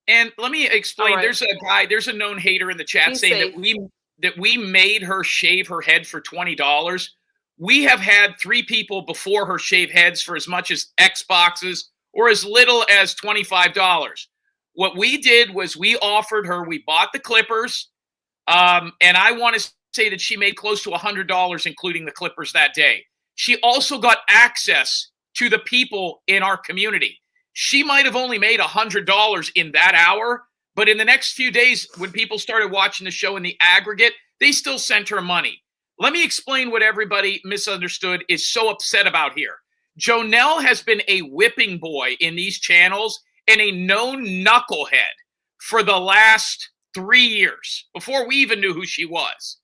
And let me explain. Right. There's a known hater in the chat saying that we made her shave her head for $20. We have had 3 people before her shave heads for as much as Xboxes or as little as $25. What we did was we offered her, we bought the clippers, and I want to say that she made close to $100, including the clippers that day. She also got access to the people in our community. She might have only made $100 in that hour, but in the next few days, when people started watching the show in the aggregate, they still sent her money. Let me explain what everybody Misunderstood is so upset about here. Jonelle has been a whipping boy in these channels and a known knucklehead for the last 3 years, before we even knew who she was.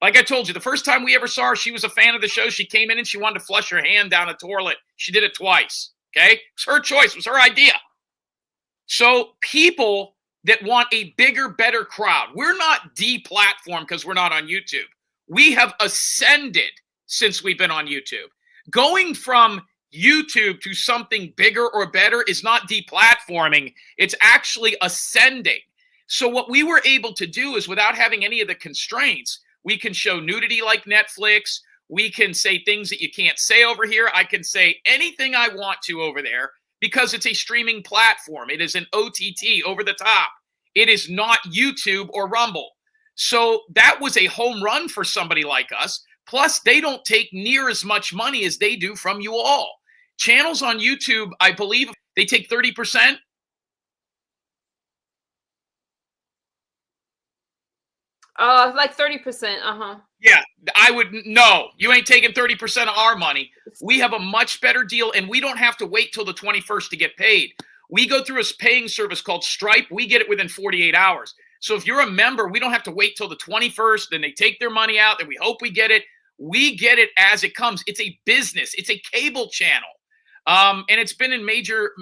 Like I told you, the first time we ever saw her, she was a fan of the show. She came in and she wanted to flush her hand down a toilet. She did it twice, okay? It was her choice. It was her idea. So people that want a bigger, better crowd, we're not deplatformed because we're not on YouTube. We have ascended since we've been on YouTube. Going from YouTube to something bigger or better is not deplatforming. It's actually ascending. So what we were able to do is, without having any of the constraints, we can show nudity like Netflix. We can say things that you can't say over here. I can say anything I want to over there because it's a streaming platform. It is an OTT, over the top. It is not YouTube or Rumble. So that was a home run for somebody like us. Plus, they don't take near as much money as they do from you all. channels on YouTube, I believe they take 30%. Like 30%. Uh-huh. Yeah, I would no. You ain't taking 30% of our money. We have a much better deal, and we don't have to wait till the 21st to get paid. We go through a paying service called Stripe. We get it within 48 hours. So if you're a member, we don't have to wait till the 21st. Then they take their money out, and we hope we get it. We get it as it comes. It's a business. It's a cable channel, and it's been in major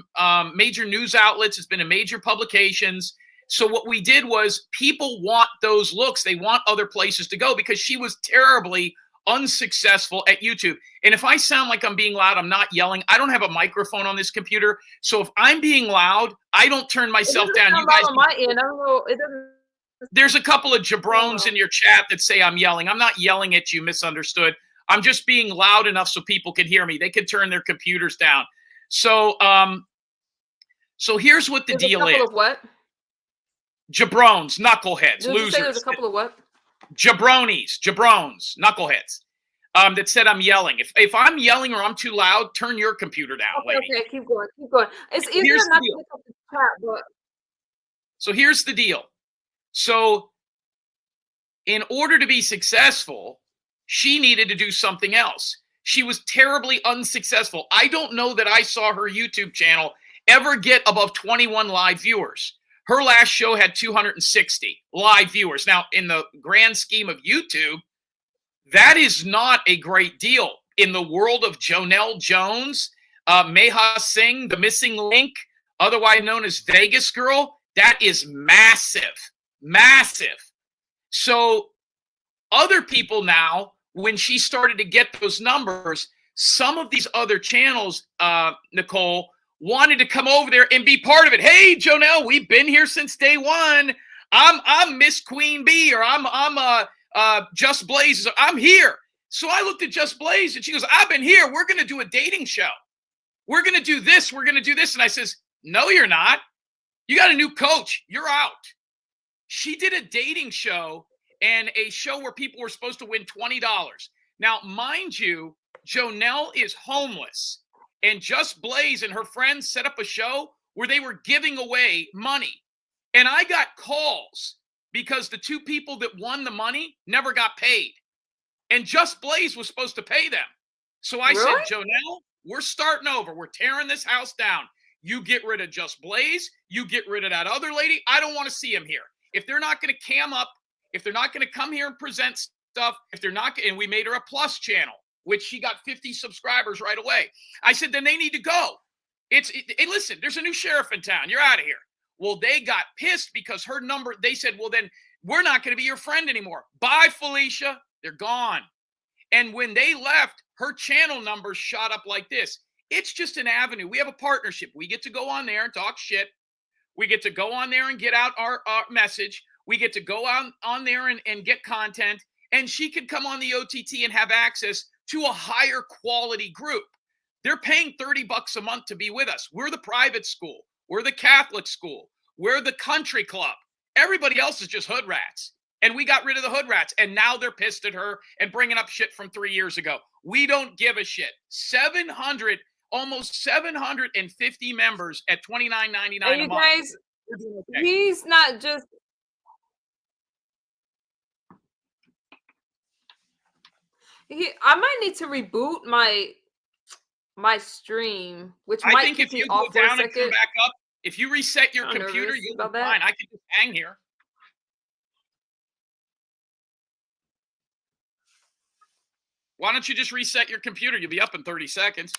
news outlets. It's been in major publications. So what we did was people want those looks. They want other places to go because she was terribly unsuccessful at YouTube. And if I sound like I'm being loud, I'm not yelling. I don't have a microphone on this computer. So if I'm being loud, I don't turn myself down. You guys, on my end. I don't know. It doesn't. There's a couple of jabrones in your chat that say I'm yelling. I'm not yelling at you, misunderstood. I'm just being loud enough so people can hear me. They can turn their computers down. So so here's what the deal is. Of what? Jabrones, knuckleheads, Did losers. you say there's a couple of what? Jabrones, knuckleheads, that said I'm yelling. If I'm yelling or I'm too loud, turn your computer down, lady. Okay, keep going. It's easier not to pick up the chat, but. So here's the deal. So in order to be successful, she needed to do something else. She was terribly unsuccessful. I don't know that I saw her YouTube channel ever get above 21 live viewers. Her last show had 260 live viewers. Now, in the grand scheme of YouTube, that is not a great deal. In the world of Jonelle Jones, Meha Singh, the missing link, otherwise known as Vegas Girl, that is massive, massive. So other people now, when she started to get those numbers, some of these other channels, Nicole, wanted to come over there and be part of it. Hey, Jonelle, we've been here since day one. I'm Miss Queen Bee, or I'm Just Blaze. I'm here. So I looked at Just Blaze, and she goes, I've been here. We're going to do a dating show. We're going to do this. We're going to do this. And I says, no, you're not. You got a new coach. You're out. She did a dating show and a show where people were supposed to win $20. Now, mind you, Jonelle is homeless. And Just Blaze and her friends set up a show where they were giving away money. And I got calls because the two people that won the money never got paid. And Just Blaze was supposed to pay them. So I said, Jonelle, we're starting over. We're tearing this house down. You get rid of Just Blaze. You get rid of that other lady. I don't want to see them here. If they're not going to cam up, if they're not going to come here and present stuff, if they're not, and we made her a plus channel, which she got 50 subscribers right away. I said, then they need to go. Hey, listen, there's a new sheriff in town. You're out of here. Well, they got pissed because her number, they said, well, then we're not going to be your friend anymore. Bye, Felicia. They're gone. And when they left, her channel numbers shot up like this. It's just an avenue. We have a partnership. We get to go on there and talk shit. We get to go on there and get out our message. We get to go on there and get content. And she could come on the OTT and have access to a higher quality group. They're paying $30 a month to be with us. We're the private school. We're the Catholic school. We're the country club. Everybody else is just hood rats. And we got rid of the hood rats. And now they're pissed at her and bringing up shit from 3 years ago. We don't give a shit. Almost 750 members at $29.99 a month. Guys, he's not just. I might need to reboot my stream, which I might think if you go down and come back up, if you reset your computer, you'll be fine. I can just hang here. Why don't you just reset your computer? You'll be up in 30 seconds.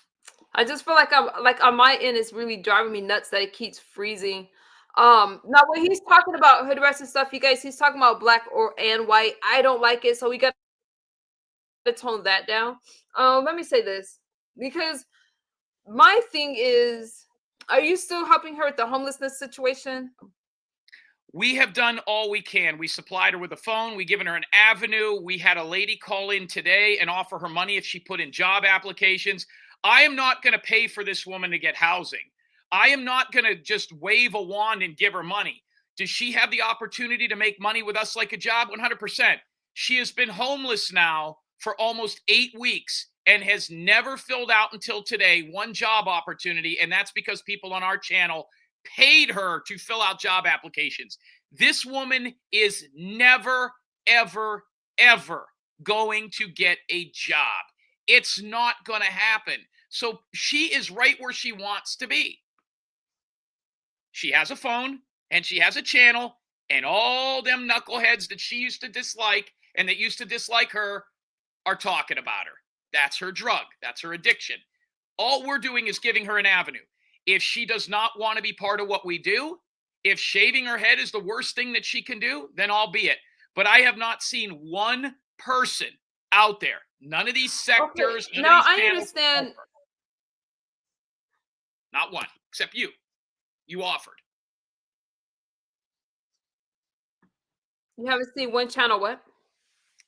I just feel like I'm on my end, it's really driving me nuts that it keeps freezing. Now when he's talking about hood rats and stuff, you guys, he's talking about black and white. I don't like it, so we got to tone that down. Let me say this, because my thing is, are you still helping her with the homelessness situation? We have done all we can. We supplied her with a phone. We given her an avenue. We had a lady call in today and offer her money if she put in job applications. I am not going to pay for this woman to get housing. I am not going to just wave a wand and give her money. Does she have the opportunity to make money with us like a job? 100%. She has been homeless now for almost 8 weeks. and has never filled out until today one job opportunity, and that's because people on our channel paid her to fill out job applications. This woman is never, ever, ever going to get a job. It's not going to happen. So she is right where she wants to be. She has a phone and she has a channel, and all them knuckleheads that she used to dislike and that used to dislike her are talking about her. That's her drug. That's her addiction. All we're doing is giving her an avenue. If she does not want to be part of what we do, if shaving her head is the worst thing that she can do, then albeit. But I have not seen one person out there, none of these sectors. Okay. Now I understand. Not one, except you. You offered. You haven't seen one channel what?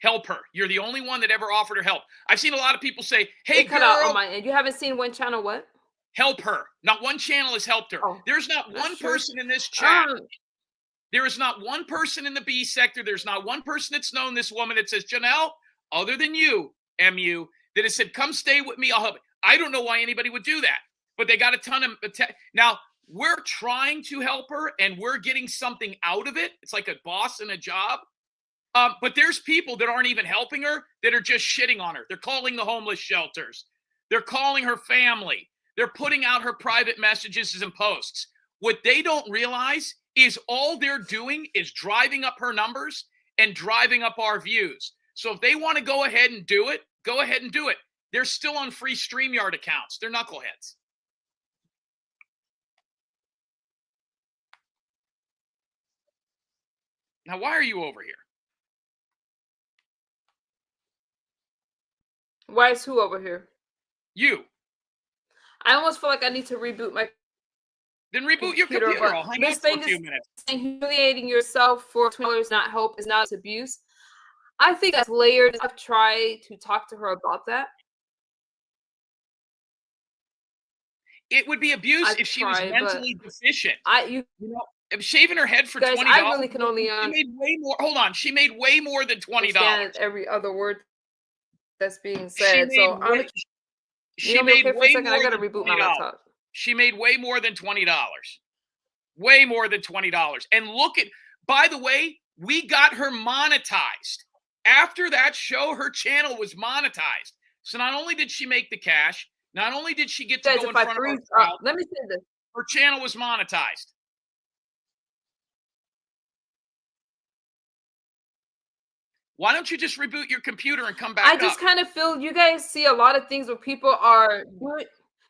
Help her. You're the only one that ever offered her help. I've seen a lot of people say, hey, It cut girl, out on my end. You haven't seen one channel what? help her. Not one channel has helped her. Oh, There's not that's one true. person in this chat. Um, There is not one person in the B sector. There's not one person that's known this woman that says, Janelle, other than you, MU, that has said, come stay with me. I'll help you. I don't know why anybody would do that, but they got a ton of. Now, we're trying to help her and we're getting something out of it. It's like a boss and a job. But there's people that aren't even helping her that are just shitting on her. They're calling the homeless shelters. They're calling her family. They're putting out her private messages and posts. What they don't realize is all they're doing is driving up her numbers and driving up our views. So if they want to go ahead and do it, go ahead and do it. They're still on free StreamYard accounts. They're knuckleheads. Now, why are you over here? why is who over here? You. I almost feel like I need to reboot my Then reboot your computer. computer. But I'll hang this out for a thing few is minutes. saying humiliating yourself for $20 not help is not abuse. I think that's layered. I've tried to talk to her about that. It would be abuse I've if she was tried, but mentally deficient. you You know, if shaving her head for guys, $20. I really can only She made way more. Hold on, she made way more than $20. understand every other word that's being She said. made So I'm way, you she know me made okay for a way second? I more gotta than reboot my $20. laptop. She made way more than $20. Way more than $20. And look at, by the way, we got her monetized. After that show, her channel was monetized. So not only did she make the cash, not only did she get to Guys, go in if I front of her freeze crowd, let me say this. her channel was monetized. Why don't you just reboot your computer and come back I just up? kind of feel you guys see a lot of things where people are doing.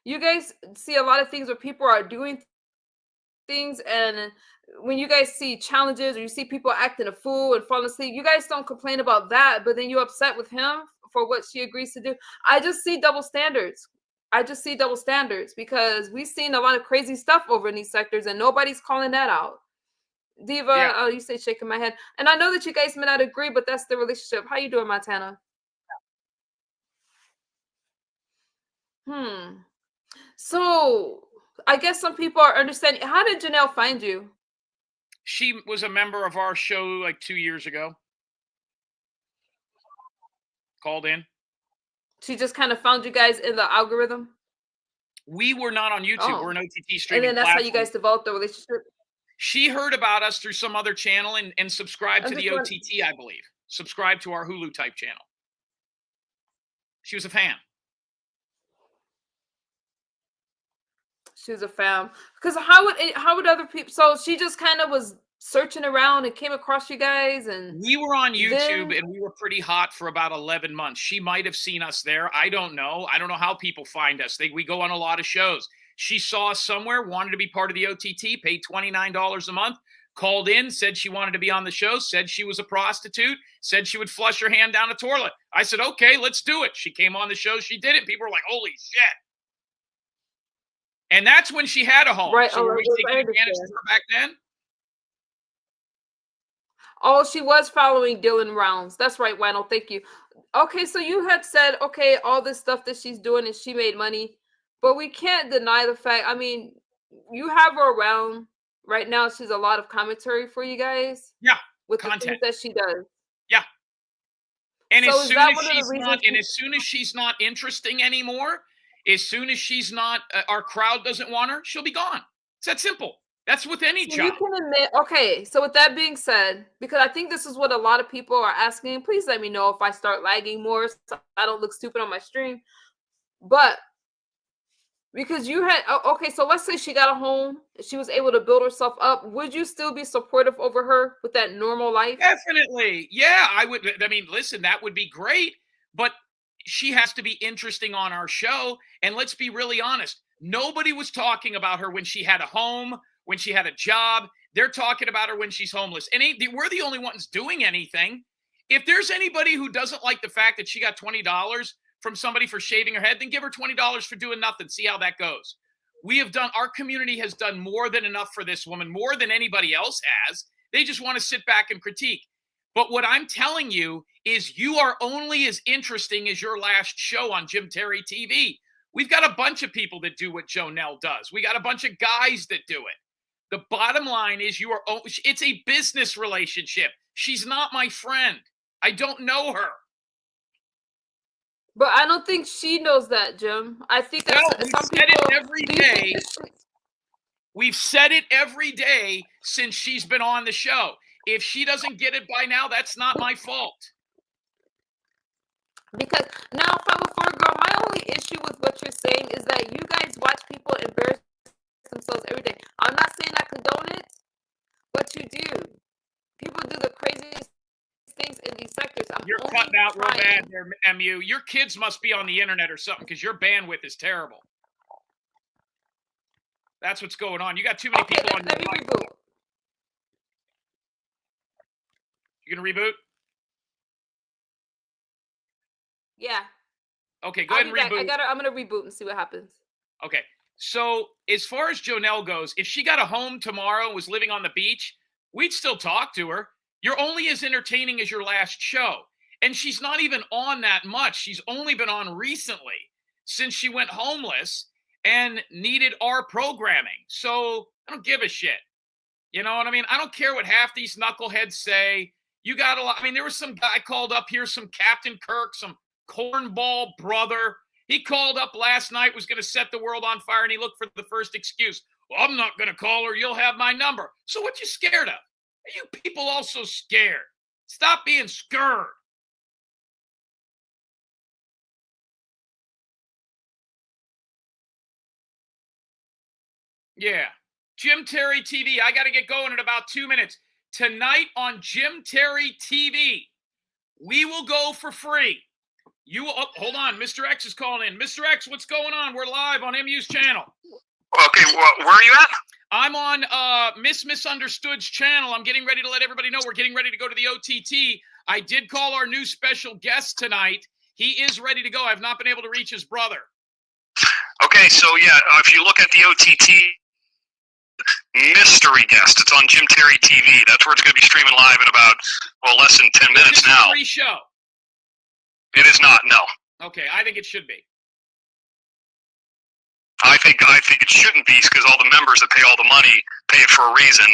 You guys see a lot of things where people are doing things, and when you guys see challenges or you see people acting a fool and falling asleep, you guys don't complain about that, but then you're upset with him for what she agrees to do. I just see double standards. I just see double standards because we've seen a lot of crazy stuff over in these sectors, and nobody's calling that out. Diva, Yeah. oh, you say shaking my head. And I know that you guys may not agree, but that's the relationship. How you doing, Montana? So I guess some people are understanding. How did Janelle find you? She was a member of our show like 2 years ago. Called in. She just kind of found you guys in the algorithm? We were not on YouTube. We're an OTT And streaming then that's how you platform. guys developed the relationship? She heard about us through some other channel and subscribed I'm to the just wondering- OTT, I believe. Subscribed to our Hulu type channel. She was a fan. She was a fan. Because how would other people? So she just kind of was searching around and came across you guys, and We were on YouTube then- and we were pretty hot for about 11 months. She might have seen us there. I don't know. I don't know how people find us. We go on a lot of shows. She saw us somewhere, wanted to be part of the OTT, paid $29 a month, called in, said she wanted to be on the show, said she was a prostitute, said she would flush her hand down a toilet. I said, okay, let's do it. She came on the show. She did it. People were like, holy shit. And that's when she had a home. Right. So were we I taking advantage understand. of her back then? Oh, she was following Dylan Rounds. That's right, Wano. Thank you. Okay, so you had said, okay, all this stuff that she's doing and she made money, but we can't deny the fact. I mean, you have her around right now. She's a lot of commentary for you guys. Yeah, with the content. things that she does. Yeah. And So as is soon that as one of the she's reasons? not, and as soon as she's not interesting anymore, as soon as she's not, our crowd doesn't want her, she'll be gone. It's that simple. That's with any So you job. can admit, okay, so with that being said, because I think this is what a lot of people are asking, please let me know if I start lagging more so I don't look stupid on my stream. But because you had, okay, so let's say she got a home, she was able to build herself up. Would you still be supportive over her with that normal life? Definitely. Yeah, I would. I mean, listen, that would be great, but she has to be interesting on our show. And let's be really honest. Nobody was talking about her when she had a home, when she had a job. They're talking about her when she's homeless. And we're the only ones doing anything. If there's anybody who doesn't like the fact that she got $20 from somebody for shaving her head, then give her $20 for doing nothing. See how that goes. Our community has done more than enough for this woman, more than anybody else has. They just want to sit back and critique. But what I'm telling you is you are only as interesting as your last show on Jim Terry TV. We've got a bunch of people that do what Jonelle does. We got a bunch of guys that do it. The bottom line is it's a business relationship. She's not my friend. I don't know her. But I don't think she knows that, Jim. I think that's Well, some people. it every day. We've said it every day since she's been on the show. If she doesn't get it by now, that's not my fault. Because now, 504 girl, my only issue with what you're saying is that you guys watch people embarrass themselves every day. I'm not saying I condone it, but you do. People do the craziest things in these sectors. You're cutting out real bad there, MU. Your kids must be on the internet or something because your bandwidth is terrible. That's what's going on. You got too many people on your Let me reboot. You gonna reboot? Yeah. Okay, go ahead and reboot. I'm gonna reboot and see what happens. Okay. So as far as Jonelle goes, if she got a home tomorrow and was living on the beach, we'd still talk to her. You're only as entertaining as your last show. And she's not even on that much. She's only been on recently since she went homeless and needed our programming. So I don't give a shit. You know what I mean? I don't care what half these knuckleheads say. You got a lot. I mean, there was some guy called up here, some Captain Kirk, some cornball brother. He called up last night, was going to set the world on fire, and he looked for the first excuse. Well, I'm not going to call her. You'll have my number. So what you scared of? Are you people also scared? Stop being scared. Yeah. Jim Terry TV. I got to get going in about 2 minutes. Tonight on Jim Terry TV, we will go for free. Hold on. Mr. X is calling in. Mr. X, what's going on? We're live on MU's channel. Okay, where are you at? I'm on Misunderstood's channel. I'm getting ready to let everybody know we're getting ready to go to the OTT. I did call our new special guest tonight. He is ready to go. I've not been able to reach his brother. Okay, so yeah, if you look at the OTT mystery guest, it's on Jim Terry TV. That's where it's going to be streaming live in about, less than 10 minutes now. Is it a free show? It is not, no. Okay, I think it should be. I think it shouldn't be because all the members that pay all the money pay it for a reason.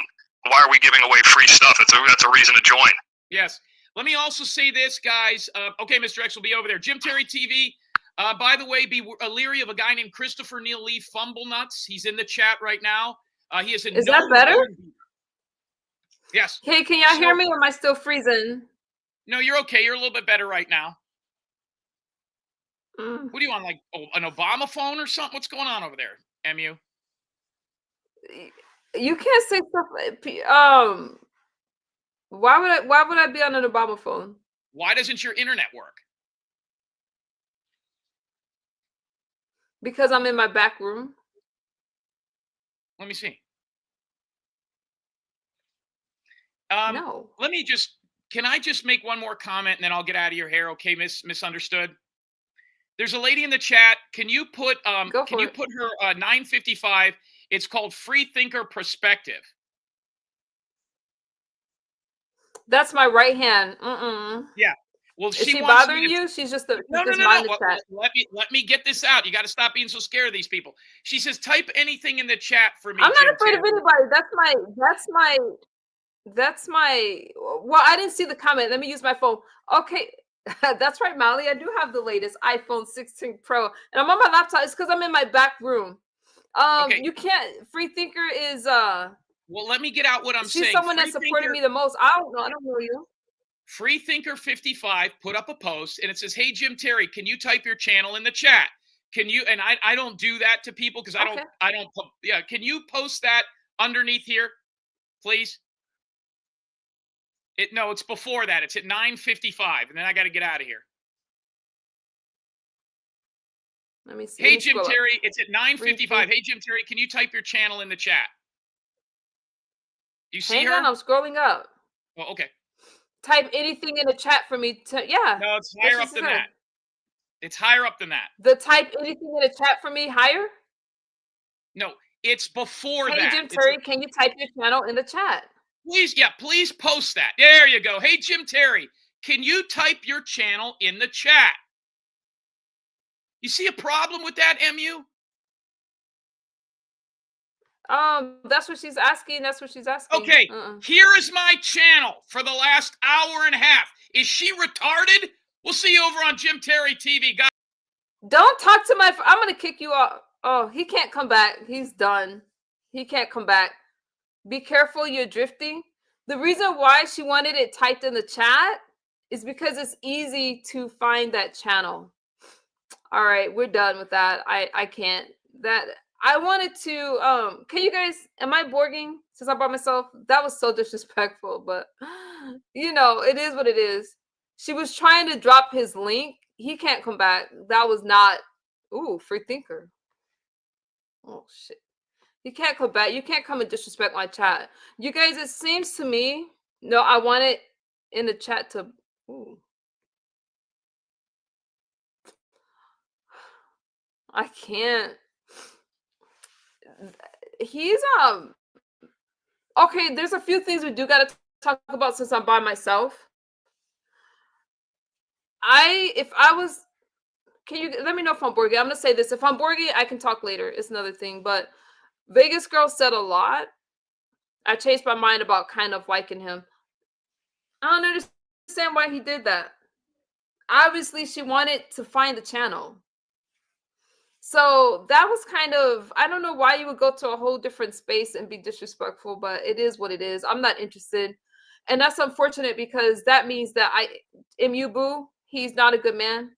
Why are we giving away free stuff? That's a reason to join. Yes. Let me also say this, guys. Okay, Mr. X will be over there. Jim Terry TV. By the way, be leery of a guy named Christopher Neil Lee Fumblenuts. He's in the chat right now. He is that better? Yes. Hey, can y'all hear me or am I still freezing? No, you're okay. You're a little bit better right now. Mm. What do you want, like an Obama phone or something? What's going on over there, MU? You can't say stuff. Why would I be on an Obama phone? Why doesn't your internet work? Because I'm in my back room. Let me see. No. Can I just make one more comment and then I'll get out of your hair, okay, Misunderstood? There's a lady in the chat. Can you put her 955? It's called Free Thinker Perspective. That's my right hand. Yeah. Well, is she bothering you? She's just no. Let me get this out. You got to stop being so scared of these people. She says, type anything in the chat for me. I'm not afraid of anybody. That's my. Well, I didn't see the comment. Let me use my phone. Okay. That's right, Molly. I do have the latest iPhone 16 Pro, and I'm on my laptop. It's because I'm in my back room. Okay. You can't. Free Thinker is Well, let me get out what I'm she's saying. someone that supported me the most. I don't know. I don't know you. Freethinker55 put up a post and it says, "Hey Jim Terry, can you type your channel in the chat? Can you?" And I don't do that to people because Okay. I don't. Yeah, can you post that underneath here, please? No, it's before that. It's at 9:55, and then I got to get out of here. Let me see. Hey Let me Jim scroll up. Terry, it's at Free 9:55. Think- Hey Jim Terry, can you type your channel in the chat? You see Hang her? on, I'm scrolling up. Oh, okay. Type anything in the chat for me to yeah. No, it's That's higher what up she than said. that. It's higher up than that. The type anything in the chat for me higher. No, it's before Hey that. Jim It's Terry, can you type your channel in the chat? please, yeah, please post that. There you go. Hey Jim Terry, can you type your channel in the chat? You see a problem with that, MU? That's what she's asking. That's what she's asking. Okay, here is my channel for the last hour and a half. Is she retarded? We'll see you over on Jim Terry TV, guys. Don't talk to my. I'm gonna kick you off. Oh, he can't come back. He's done. He can't come back. Be careful, you're drifting. The reason why she wanted it typed in the chat is because it's easy to find that channel. All right, we're done with that. I can't. That I wanted to can you guys am I borging since I'm by myself? That was so disrespectful, but you know, it is what it is. She was trying to drop his link. He can't come back. That was not free thinker. Oh shit. You can't come back. You can't come and disrespect my chat. You guys, it seems to me. No, I want it in the chat to. Ooh. I can't. He's okay. There's a few things we do gotta talk about since I'm by myself. If I was, can you let me know if I'm Borgie? I'm gonna say this. If I'm Borgie, I can talk later. It's another thing. But Vegas Girl said a lot. I changed my mind about kind of liking him. I don't understand why he did that. Obviously, she wanted to find the channel. So that was kind of, I don't know why you would go to a whole different space and be disrespectful, but it is what it is. I'm not interested. And that's unfortunate because that means that MU Boo, he's not a good man.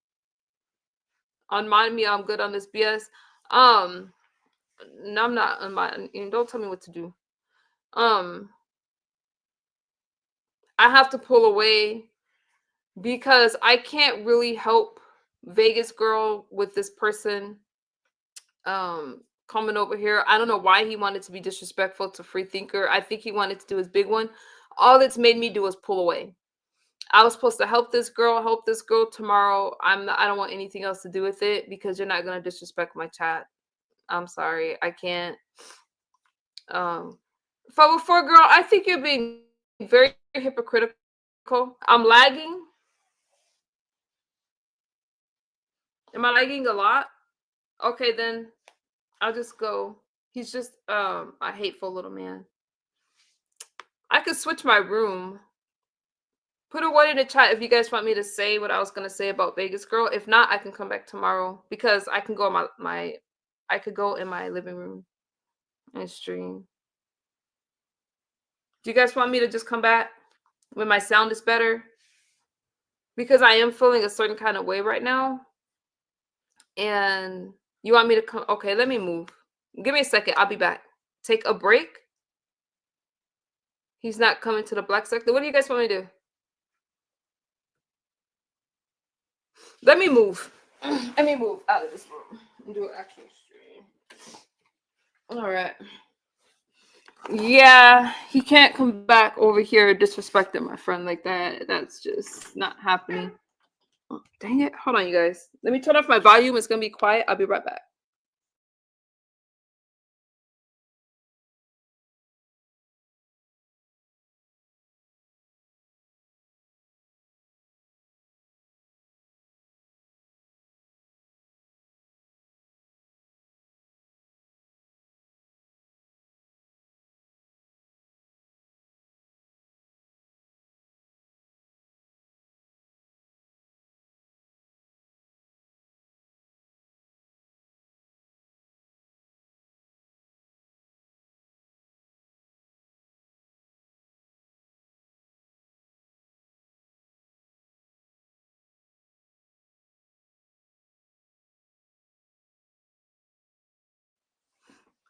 Unmind me, I'm good on this BS. No, I'm not unmind. Don't tell me what to do. I have to pull away because I can't really help Vegas Girl with this person coming over here. I don't know why he wanted to be disrespectful to Free Thinker. I think he wanted to do his big one. All it's made me do is pull away. I was supposed to help this girl tomorrow. I don't want anything else to do with it because you're not gonna disrespect my chat. I'm sorry. I can't. For girl, I think you're being very hypocritical. I'm lagging. Am I lagging a lot? Okay, then I'll just go. He's just a hateful little man. I could switch my room. Put a word in the chat if you guys want me to say what I was gonna say about Vegas Girl. If not, I can come back tomorrow because I can go in I could go in my living room and stream. Do you guys want me to just come back when my sound is better? Because I am feeling a certain kind of way right now. And you want me to come? Okay, let me move. Give me a second. I'll be back. Take a break. He's not coming to the black sector. What do you guys want me to do? Let me move. Let me move out of this room and do an actual stream. All right. Yeah, he can't come back over here disrespecting my friend like that. That's just not happening. Oh, dang it. Hold on, you guys. Let me turn off my volume. It's going to be quiet. I'll be right back.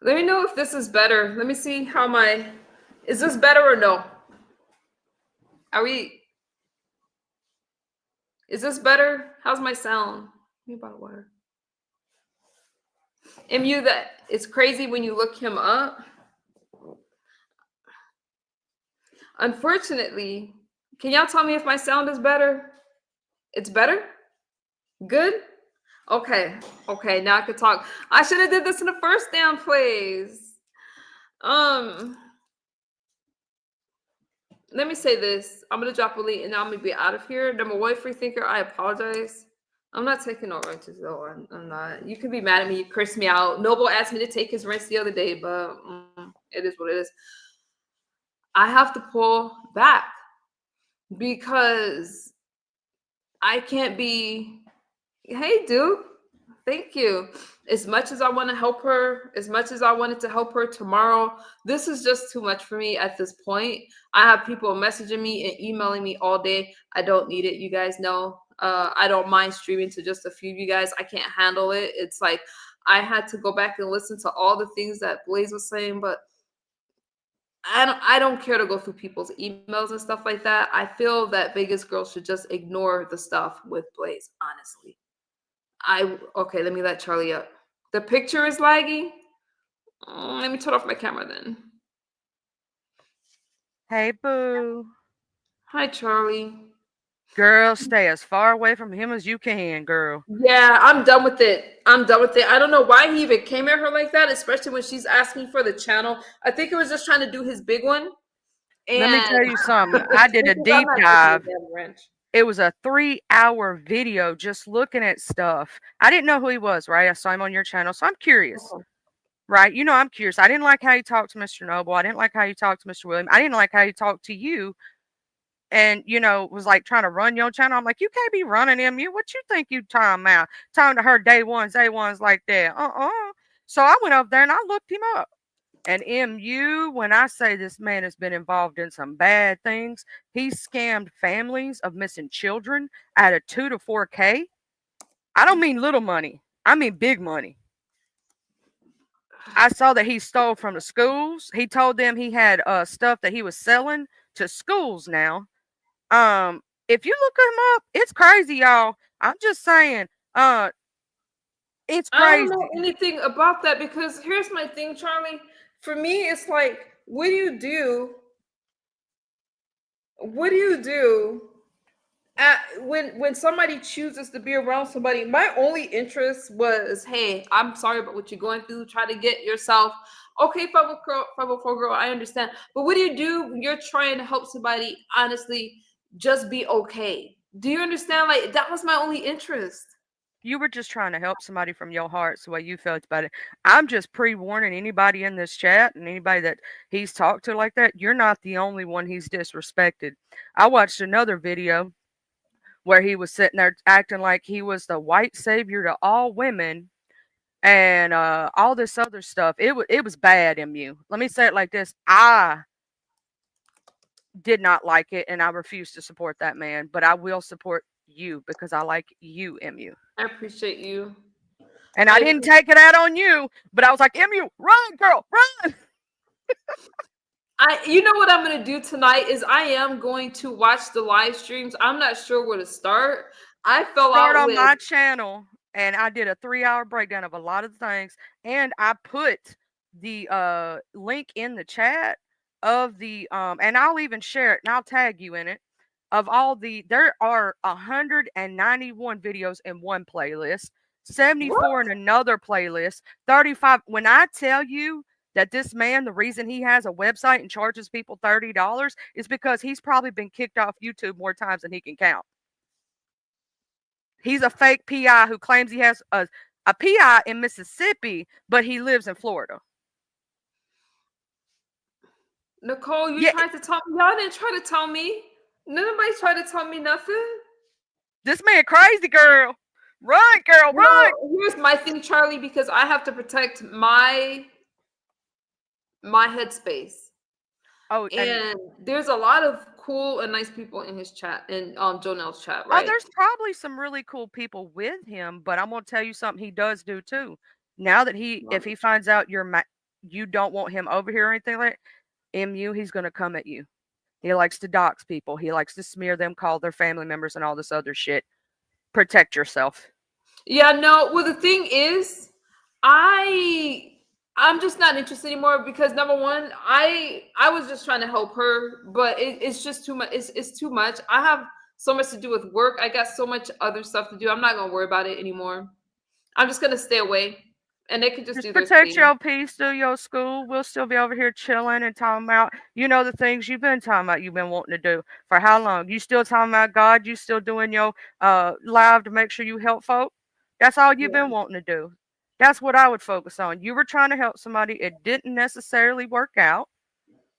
Let me know if this is better. Let me see how my. Is this better or no? Are we? Is this better? How's my sound? Give me about water. MU, that it's crazy when you look him up. Unfortunately, can y'all tell me if my sound is better? It's better? Good? Okay. Okay, now I can talk. I should have did this in the first damn place. Let me say this. I'm gonna drop a link and I'm gonna be out of here. Number one, free thinker, I apologize. I'm not taking no renters though. I'm not. You can be mad at me, you curse me out. Noble asked me to take his rents the other day, but it is what it is. I have to pull back because I can't be. Hey, dude. Thank you. As much as I want to help her, as much as I wanted to help her tomorrow, this is just too much for me at this point. I have people messaging me and emailing me all day. I don't need it. You guys know. I don't mind streaming to just a few of you guys. I can't handle it. It's like I had to go back and listen to all the things that Blaze was saying, but I don't care to go through people's emails and stuff like that. I feel that Vegas girls should just ignore the stuff with Blaze, honestly. Okay, let me let Charlie up. The picture is laggy. Let me turn off my camera then. Hey, boo. Hi, Charlie. Girl, stay as far away from him as you can, girl. Yeah, I'm done with it. I'm done with it. I don't know why he even came at her like that, especially when she's asking for the channel. I think it was just trying to do his big one. And let me tell you something. I did a deep dive. It was a 3-hour video just looking at stuff. I didn't know who he was, right? I saw him on your channel, so I'm curious. Right? You know, I'm curious. I didn't like how you talked to Mr. Noble. I didn't like how you talked to Mr. William. I didn't like how you talked to you. And, you know, was like trying to run your channel. I'm like, you can't be running him. What you think you talking about? Talking to her day ones like that. So I went up there and I looked him up. And MU, when I say this man has been involved in some bad things, he scammed families of missing children out of 2 to 4K. I don't mean little money. I mean big money. I saw that he stole from the schools. He told them he had stuff that he was selling to schools now. If you look him up, it's crazy, y'all. I'm just saying, it's crazy. I don't know anything about that because here's my thing, Charlie. For me, it's like, what do you do? What do you do when somebody chooses to be around somebody? My only interest was, hey, I'm sorry about what you're going through. Try to get yourself okay, 504 girl. I understand, but what do you do when you're trying to help somebody? Honestly, just be okay. Do you understand? Like that was my only interest. You were just trying to help somebody from your heart, the way you felt about it. I'm just pre-warning anybody in this chat and anybody that he's talked to like that. You're not the only one he's disrespected. I watched another video where he was sitting there acting like he was the white savior to all women and all this other stuff. It was bad, MU. Let me say it like this. I did not like it and I refuse to support that man, but I will support you because I like you, MU. I appreciate you. And I didn't take it out on you, but I was like, MU, run, girl, run. You know what I'm going to do tonight is I am going to watch the live streams. I'm not sure where to start. I fell out on my channel and I did a 3-hour breakdown of a lot of things. And I put the link in the chat of the, and I'll even share it and I'll tag you in it. Of all there are 191 videos in one playlist, 74 in another playlist, 35. When I tell you that this man, the reason he has a website and charges people $30 is because he's probably been kicked off YouTube more times than he can count. He's a fake PI who claims he has a PI in Mississippi, but he lives in Florida. Nicole, you tried to tell me. Y'all didn't try to tell me. Nobody tried to tell me nothing. This man crazy, girl. Run, girl, run. Here's my thing, Charlie, because I have to protect my headspace. Oh, and there's a lot of cool and nice people in his chat, in Jonel's chat, right? Oh, there's probably some really cool people with him, but I'm gonna tell you something he does do too. Now that if he finds out you're you don't want him over here or anything like that, MU, he's going to come at you. He likes to dox people. He likes to smear them, call their family members and all this other shit. Protect yourself. Yeah, no. Well, the thing is, I'm just not interested anymore because number one, I was just trying to help her, but it's just too much. It's too much. I have so much to do with work. I got so much other stuff to do. I'm not gonna worry about it anymore. I'm just gonna stay away, and they can just do their Protect thing. your peace, do your school. We'll still be over here chilling and talking about, the things you've been talking about, you've been wanting to do. For how long? You still talking about God? You still doing your live to make sure you help folk? That's all you've been wanting to do. That's what I would focus on. You were trying to help somebody. It didn't necessarily work out,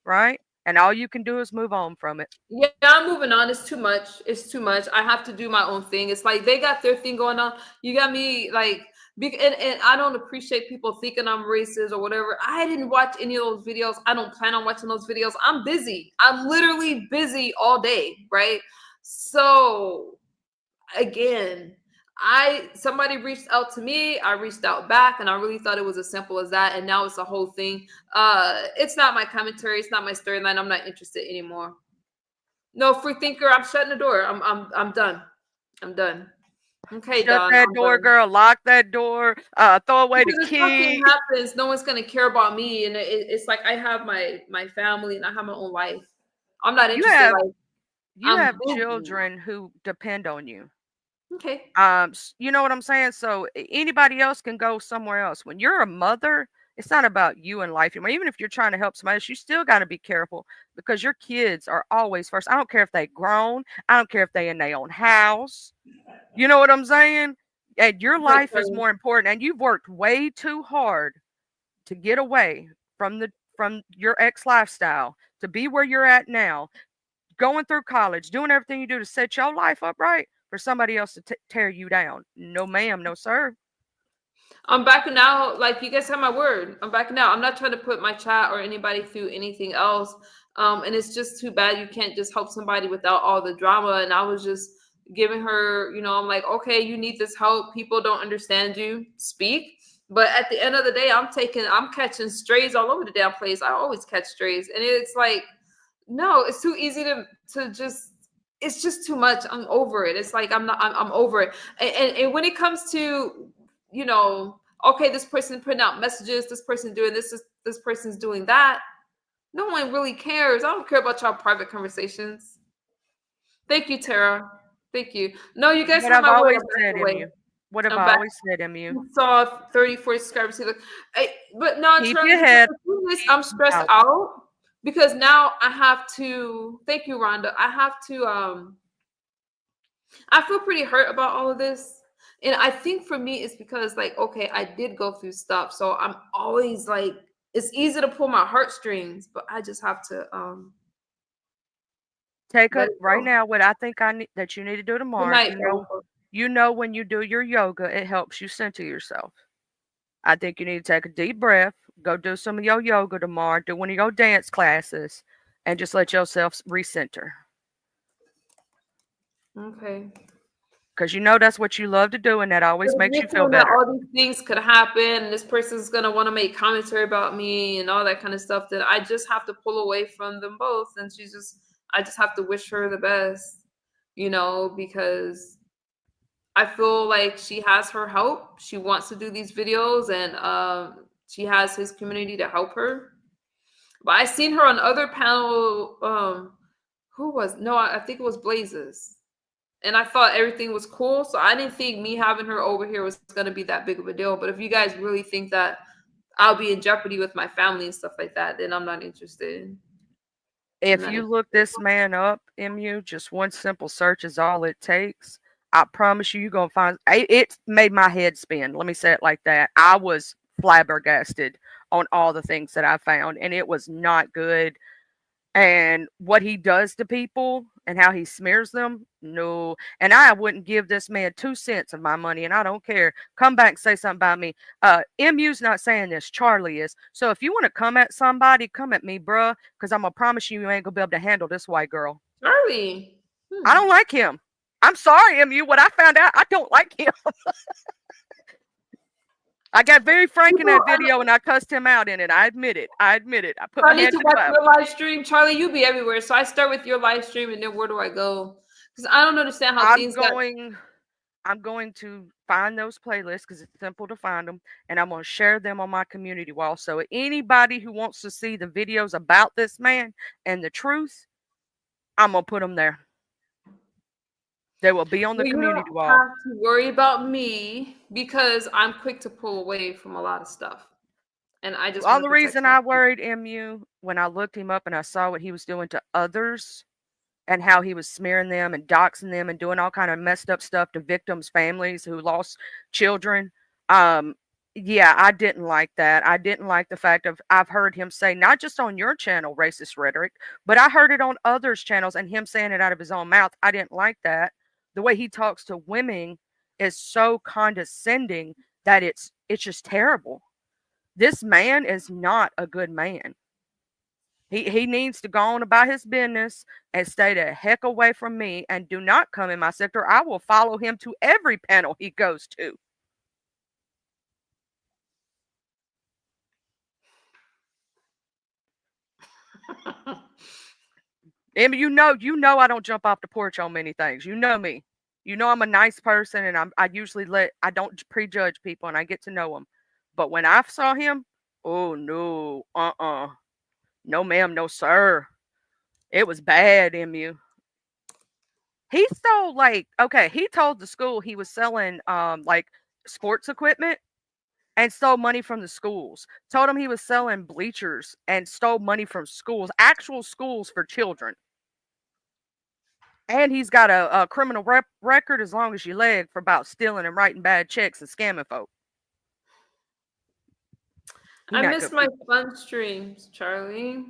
right? And all you can do is move on from it. Yeah, I'm moving on. It's too much. It's too much. I have to do my own thing. It's like they got their thing going on. You got me like, and I don't appreciate people thinking I'm racist or whatever. I didn't watch any of those videos. I don't plan on watching those videos. I'm busy. I'm literally busy all day, right? So again, somebody reached out to me, I reached out back, and I really thought it was as simple as that. And now it's a whole thing. It's not my commentary, it's not my storyline. I'm not interested anymore. No, free thinker, I'm shutting the door. I'm done. I'm done. Okay, Shut Dawn, that I'm door, done. girl. Lock that door. Throw away Because the if something key. happens, no one's gonna care about me, and it's like I have my family and I have my own life. I'm not interested. You I'm have busy. children who depend on you. Okay. You know what I'm saying? So anybody else can go somewhere else. When you're a mother, it's not about you and life anymore. Even if you're trying to help somebody else, you still got to be careful because your kids are always first. I don't care if they grown. I don't care if they in their own house. You know what I'm saying? And your life is more important. And you've worked way too hard to get away from your ex lifestyle to be where you're at now, going through college, doing everything you do to set your life up right for somebody else to tear you down. No, ma'am. No, sir. I'm backing out. Like, you guys have my word. I'm backing out. I'm not trying to put my chat or anybody through anything else. And it's just too bad you can't just help somebody without all the drama. And I was just giving her, I'm like, okay, you need this help. People don't understand you. Speak. But at the end of the day, I'm catching strays all over the damn place. I always catch strays. And it's like, no, it's too easy to just, it's just too much. I'm over it. It's like, I'm over it. And when it comes to, okay, this person putting out messages, this person doing this person's doing that. No one really cares. I don't care about y'all private conversations. Thank you, Tara. Thank you. No, you guys have my word. What have I always said, MU? Saw 30, 40 subscribers. But no, keep your head. I'm stressed out because now I have to. Thank you, Rhonda. I have to. I feel pretty hurt about all of this. And I think for me, it's because, like, okay, I did go through stuff. So I'm always like, it's easy to pull my heartstrings, but I just have to take it right now. What I think that you need to do tomorrow. You know, when you do your yoga, it helps you center yourself. I think you need to take a deep breath, go do some of your yoga tomorrow, do one of your dance classes, and just let yourself recenter. Okay. Because that's what you love to do, and that always makes you feel better. All these things could happen, and this person's going to want to make commentary about me and all that kind of stuff, that I just have to pull away from them both. And I just have to wish her the best, because I feel like she has her help. She wants to do these videos, and she has his community to help her. But I seen her on other panel. I think it was Blazes. And I thought everything was cool. So I didn't think me having her over here was going to be that big of a deal. But if you guys really think that I'll be in jeopardy with my family and stuff like that, then I'm not interested. If you look this man up, MU, just one simple search is all it takes. I promise you're going to find it. Made my head spin. Let me say it like that. I was flabbergasted on all the things that I found, and it was not good. And what he does to people and how he smears them, no. And I wouldn't give this man 2 cents of my money, and I don't care. Come back and say something about me. MU's not saying this. Charlie is. So if you want to come at somebody, come at me, bruh, because I'm going to promise you ain't going to be able to handle this white girl. Charlie. I don't like him. I'm sorry, MU. What I found out, I don't like him. I got very frank in that People- video and I cussed him out in it. I admit it. I put I my need hand to to the watch Bible. your live stream. Charlie, you be everywhere. So I start with your live stream and then where do I go? Because I don't understand how things got. I'm going to find those playlists because it's simple to find them, and I'm going to share them on my community wall. So anybody who wants to see the videos about this man and the truth, I'm going to put them there. They will be on the Well, you community don't wall. have to worry about me because I'm quick to pull away from a lot of stuff. And I just All want the to protect reason my I peace. worried MU when I looked him up and I saw what he was doing to others and how he was smearing them and doxing them and doing all kind of messed up stuff to victims' families who lost children. Yeah, I didn't like that. I didn't like the fact of I've heard him say, not just on your channel, racist rhetoric, but I heard it on others' channels and him saying it out of his own mouth. I didn't like that. The way he talks to women is so condescending that it's just terrible. This man is not a good man. He needs to go on about his business and stay the heck away from me and do not come in my sector. I will follow him to every panel he goes to. Emmy, you know I don't jump off the porch on many things. You know me. You know I'm a nice person and I usually I don't prejudge people and I get to know them. But when I saw him, oh no, no ma'am, no sir. It was bad, MU. He stole he told the school he was selling like sports equipment and stole money from the schools. Told him he was selling bleachers and stole money from schools, actual schools for children. And he's got a criminal record as long as your leg for about stealing and writing bad checks and scamming folk. I miss my fun streams, Charlie.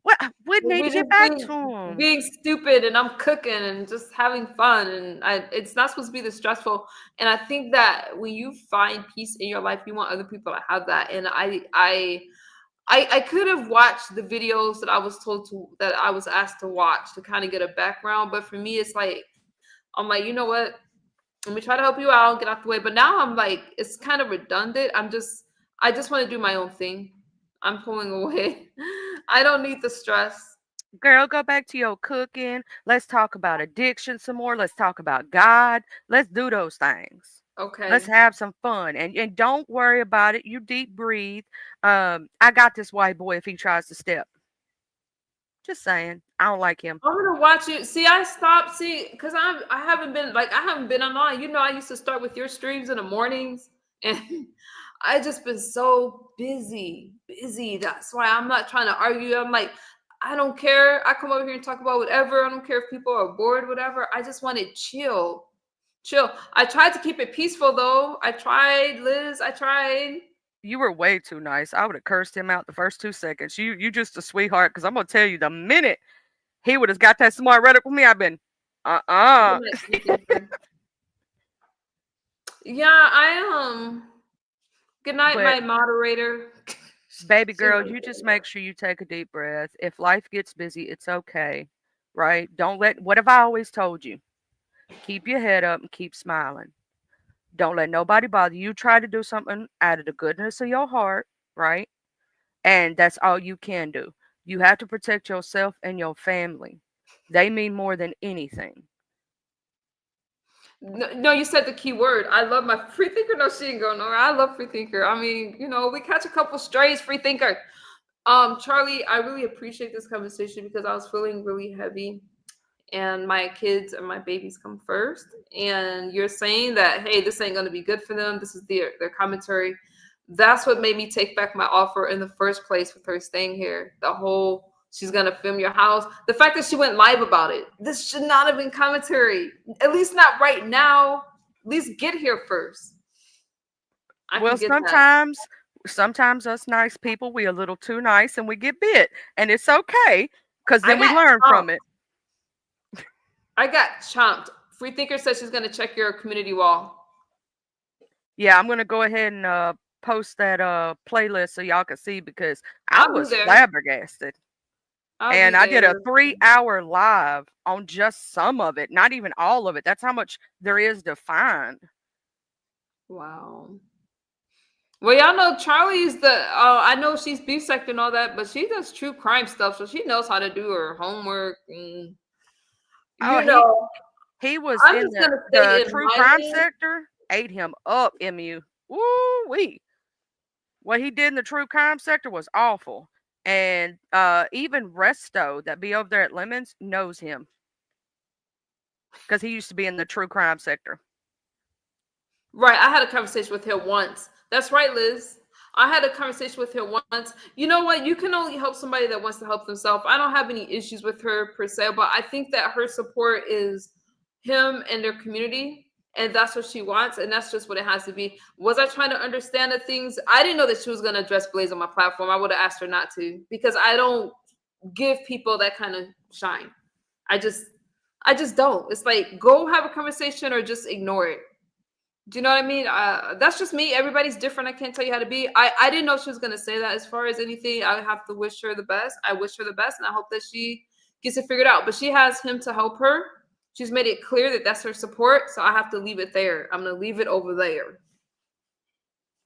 What? We need to get back to him. Being stupid and I'm cooking and just having fun, and it's not supposed to be this stressful. And I think that when you find peace in your life, you want other people to have that. And I could have watched the videos that I was asked to watch to kind of get a background, but for me, it's like I'm like, you know what? Let me try to help you out, get out the way. But now I'm like, it's kind of redundant. I just want to do my own thing. I'm pulling away. I don't need the stress. Girl, go back to your cooking. Let's talk about addiction some more. Let's talk about God. Let's do those things. Okay. Let's have some fun. And don't worry about it. You deep breathe. I got this white boy if he tries to step. Just saying. I don't like him. I'm gonna watch it. See, I stopped. Because I haven't been online. You know, I used to start with your streams in the mornings, and I just been so busy. That's why I'm not trying to argue. I'm like, I don't care. I come over here and talk about whatever. I don't care if people are bored, whatever. I just want to chill. I tried to keep it peaceful though. I tried, Liz. I tried. You were way too nice. I would have cursed him out the first 2 seconds. You just a sweetheart. Because I'm gonna tell you, the minute he would have got that smart rhetoric with me, I've been Yeah, I good night, my moderator. Baby girl, you just make sure you take a deep breath. If life gets busy, it's okay. Right? What have I always told you? Keep your head up and keep smiling. Don't let nobody bother you. Try to do something out of the goodness of your heart, right? And that's all you can do. You have to protect yourself and your family. They mean more than anything. No, you said the key word. I love my free thinker. No, she ain't going nowhere. I love free thinker. I mean, you know, we catch a couple strays, free thinker. Charlie, I really appreciate this conversation because I was feeling really heavy, and my kids and my babies come first. And you're saying that, hey, this ain't gonna be good for them. This is their commentary. That's what made me take back my offer in the first place with her staying here. The whole she's gonna film your house. The fact that she went live about it. This should not have been commentary. At least not right now. At least get here first. Well, sometimes us nice people, we a little too nice and we get bit. And it's okay, because then we learn from it. I got chomped. Free Thinker says she's gonna check your community wall. Yeah, I'm gonna go ahead and post that playlist so y'all can see, because I was flabbergasted. And I did a 3-hour live on just some of it, not even all of it. That's how much there is to find. Wow. Well, y'all know Charlie's the. I know she's beef sector and all that, but she does true crime stuff, so she knows how to do her homework. And, he was I'm in just gonna say the in true my crime opinion- sector. Ate him up, Mu. Woo wee. What he did in the true crime sector was awful. And even Resto, that be over there at Lemons, knows him because he used to be in the true crime sector. Right. I had a conversation with him once. That's right, Liz. I had a conversation with her once. You know what? You can only help somebody that wants to help themselves. I don't have any issues with her per se, but I think that her support is him and their community. And that's what she wants. And that's just what it has to be. Was I trying to understand the things? I didn't know that she was going to address Blaze on my platform. I would have asked her not to, because I don't give people that kind of shine. I just don't. It's like, go have a conversation or just ignore it. Do you know what I mean? That's just me. Everybody's different. I can't tell you how to be. I didn't know she was going to say that. As far as anything, I have to wish her the best. I wish her the best, and I hope that she gets it figured out. But she has him to help her. She's made it clear that that's her support, so I have to leave it there. I'm going to leave it over there.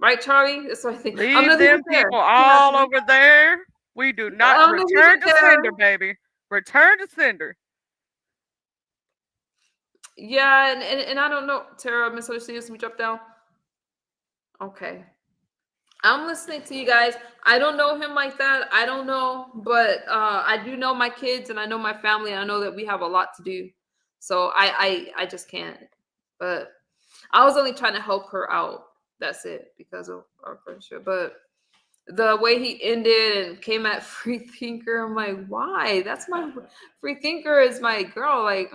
Right, Charlie? That's what I think. Leave them people all over there. We do not return to sender, baby. Return to sender. Yeah, and I don't know. Tara, misunderstood. Let me drop down. Okay. I'm listening to you guys. I don't know him like that. I don't know, but I do know my kids and I know my family. And I know that we have a lot to do. So I just can't. But I was only trying to help her out. That's it, because of our friendship. But the way he ended and came at Free Thinker, I'm like, why? That's my Free Thinker is my girl. Like,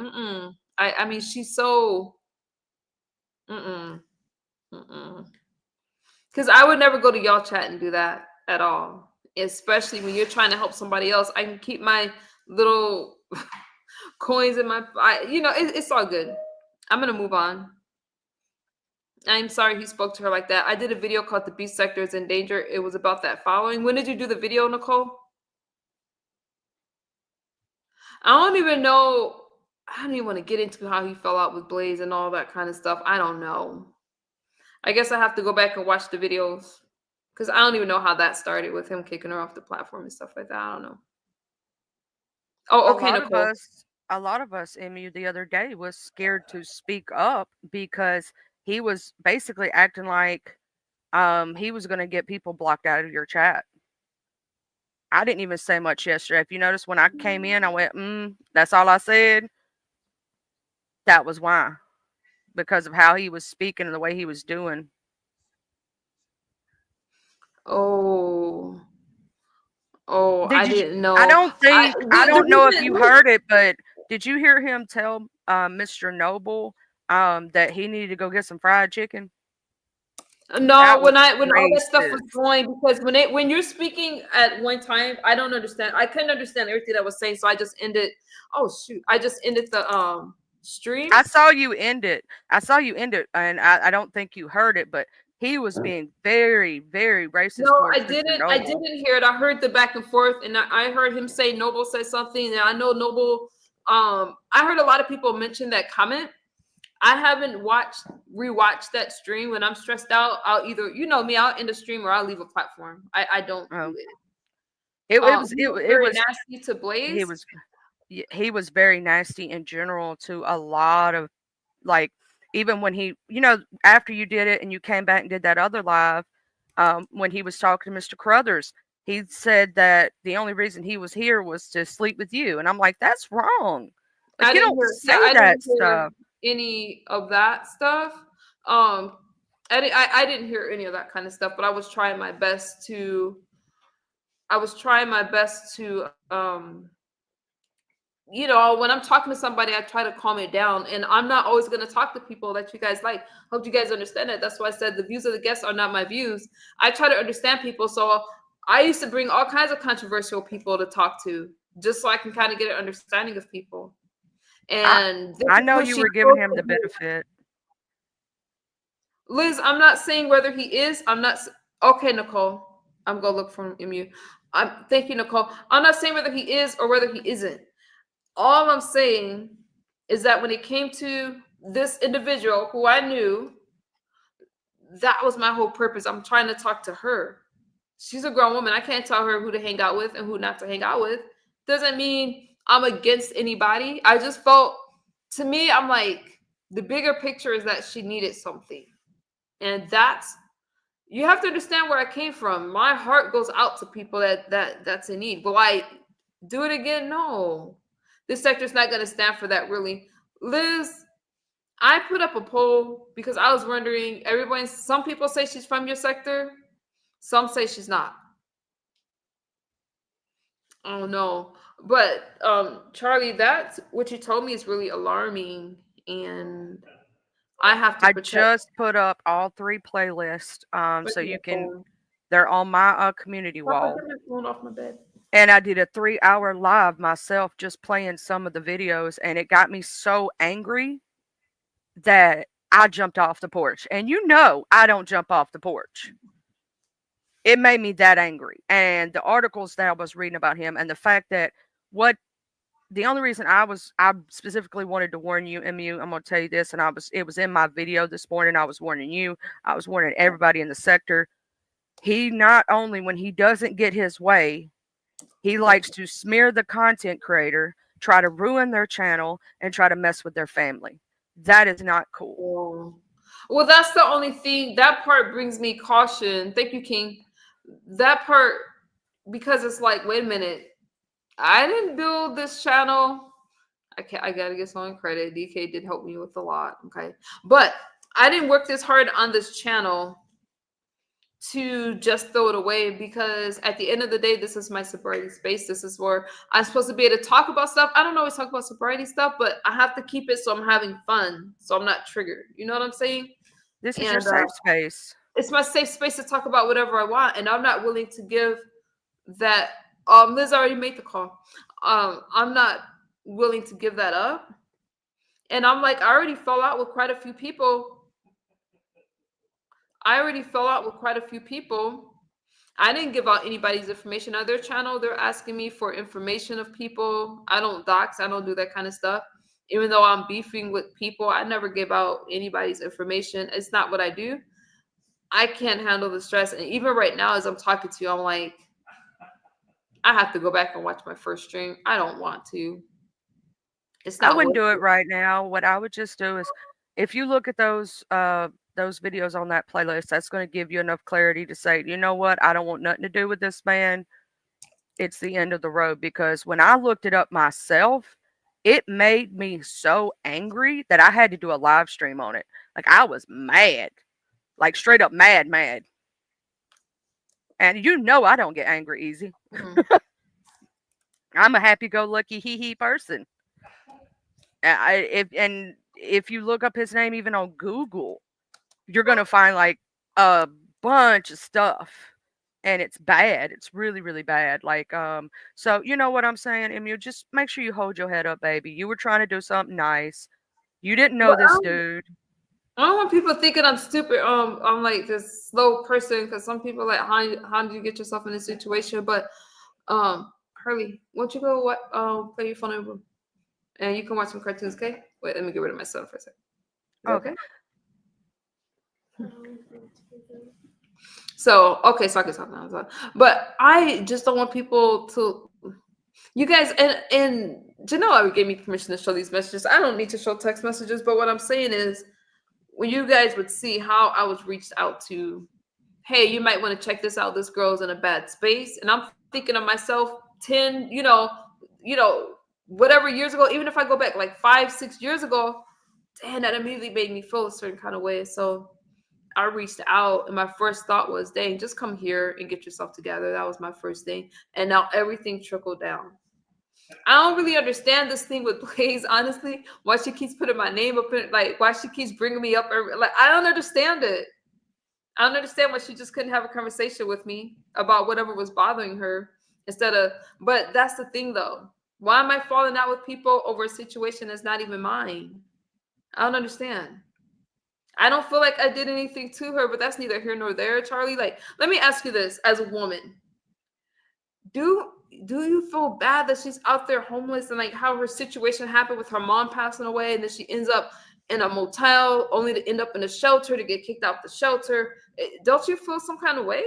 I mean, she's so because I would never go to y'all chat and do that at all, especially when you're trying to help somebody else. I can keep my little coins in my, it's all good. I'm gonna move on. I'm sorry he spoke to her like that. I did a video called "The Beast Sector is in Danger." It was about that following. When did you do the video, Nicole? I don't even know. I don't even want to get into how he fell out with Blaze and all that kind of stuff. I don't know. I guess I have to go back and watch the videos, because I don't even know how that started with him kicking her off the platform and stuff like that. I don't know. Oh, okay, Nicole. A lot of us, Mu, the other day was scared to speak up because he was basically acting like he was going to get people blocked out of your chat. I didn't even say much yesterday. If you notice, when I came in, I went, that's all I said. That was why. Because of how he was speaking and the way he was doing. I didn't know. I don't know if you heard it, but did you hear him tell Mr. Noble that he needed to go get some fried chicken? No, when all that stuff was going, because when you're speaking at one time, I don't understand. I couldn't understand everything that was saying, so I just ended. Oh shoot! I just ended the stream. I saw you end it, and I don't think you heard it, but he was being very, very racist. No, I didn't. I didn't hear it. I heard the back and forth, and I heard him say Noble said something, and I know Noble. I heard a lot of people mention that comment. I haven't rewatched that stream. When I'm stressed out, I'll either, I'll end a stream or I'll leave a platform. I don't do it. It was nasty to Blaze. He was very nasty in general to a lot of, like, even when he, after you did it and you came back and did that other live, when he was talking to Mr. Crothers, he said that the only reason he was here was to sleep with you. And I'm like, that's wrong. Like, you don't say that stuff. Any of that stuff. I didn't hear any of that kind of stuff, but I was trying my best to when I'm talking to somebody, I try to calm it down, and I'm not always going to talk to people that you guys like. Hope you guys understand that. That's why I said the views of the guests are not my views. I try to understand people. So I used to bring all kinds of controversial people to talk to, just so I can kind of get an understanding of people. And I know you were giving him the benefit. Liz, I'm not saying whether he is. Okay, Nicole. I'm going to look for Mu. Thank you, Nicole. I'm not saying whether he is or whether he isn't. All I'm saying is that when it came to this individual who I knew, that was my whole purpose. I'm trying to talk to her. She's a grown woman. I can't tell her who to hang out with and who not to hang out with. Doesn't mean I'm against anybody. I just felt, to me, I'm like, the bigger picture is that she needed something. And that's, you have to understand where I came from. My heart goes out to people that's in need. Will I do it again? No. This sector's not going to stand for that, really. Liz, I put up a poll because I was wondering, some people say she's from your sector. Some say she's not. I don't know. But Charlie, that's what you told me is really alarming. And I have to protect. I just put up all 3 playlists. So you can, they're on my community wall. Put my phone off my bed. And I did a 3-hour live myself, just playing some of the videos, and it got me so angry that I jumped off the porch. And you know, I don't jump off the porch. It made me that angry. And the articles that I was reading about him, and the fact that the only reason I specifically wanted to warn you, MU, I'm going to tell you this, and it was in my video this morning. I was warning you. I was warning everybody in the sector. He not only, when he doesn't get his way, he likes to smear the content creator, try to ruin their channel, and try to mess with their family. That is not cool. Well, that's the only thing. That part brings me caution. Thank you, King. That part, because it's like, wait a minute. I didn't build this channel. I got to get someone credit. DK did help me with a lot. Okay. But I didn't work this hard on this channel to just throw it away, because at the end of the day, this is my sobriety space. This is where I'm supposed to be able to talk about stuff. I don't always talk about sobriety stuff, but I have to keep it so I'm having fun, so I'm not triggered. You know what I'm saying? This is your safe space. It's my safe space to talk about whatever I want, and I'm not willing to give that. Liz already made the call. I'm not willing to give that up. And I'm like, I already fell out with quite a few people. I didn't give out anybody's information on their channel. They're asking me for information of people. I don't dox. I don't do that kind of stuff. Even though I'm beefing with people, I never give out anybody's information. It's not what I do. I can't handle the stress. And even right now, as I'm talking to you, I'm like, I have to go back and watch my first stream. I don't want to. I wouldn't do it right now. What I would just do is, if you look at those videos on that playlist, that's going to give you enough clarity to say, you know what, I don't want nothing to do with this man. It's the end of the road. Because when I looked it up myself, it made me so angry that I had to do a live stream on it. Like, I was mad, like straight up mad. And you know, I don't get angry easy. Mm-hmm. I'm a happy-go-lucky hee-hee person. If you look up his name even on Google, you're going to find like a bunch of stuff, and it's bad. It's really, really bad. Like, so you know what I'm saying, Emu? Just make sure you hold your head up, baby. You were trying to do something nice. You didn't know this dude. I don't want people thinking I'm stupid. I'm like this slow person, because some people are like, how did you get yourself in this situation? But Hurley, why don't you go play your phone in the room, and you can watch some cartoons, okay? Wait, let me get rid of my son for a second. Okay. So I can talk now. But I just don't want people to, you guys, and Janelle gave me permission to show these messages. I don't need to show text messages, but what I'm saying is, when you guys would see how I was reached out to, hey, you might want to check this out. This girl's in a bad space. And I'm thinking of myself 10, whatever years ago, even if I go back like 5-6 years ago, damn, that immediately made me feel a certain kind of way. So I reached out, and my first thought was, dang, just come here and get yourself together. That was my first thing. And now everything trickled down. I don't really understand this thing with Blaze, honestly. Why she keeps putting my name up in, like, why she keeps bringing me up. Like, I don't understand it. I don't understand why she just couldn't have a conversation with me about whatever was bothering her but that's the thing though. Why am I falling out with people over a situation that's not even mine? I don't understand. I don't feel like I did anything to her, but that's neither here nor there, Charlie. Like, let me ask you this as a woman. Do you feel bad that she's out there homeless, and like how her situation happened with her mom passing away, and then she ends up in a motel only to end up in a shelter, to get kicked out the shelter. Don't you feel some kind of way?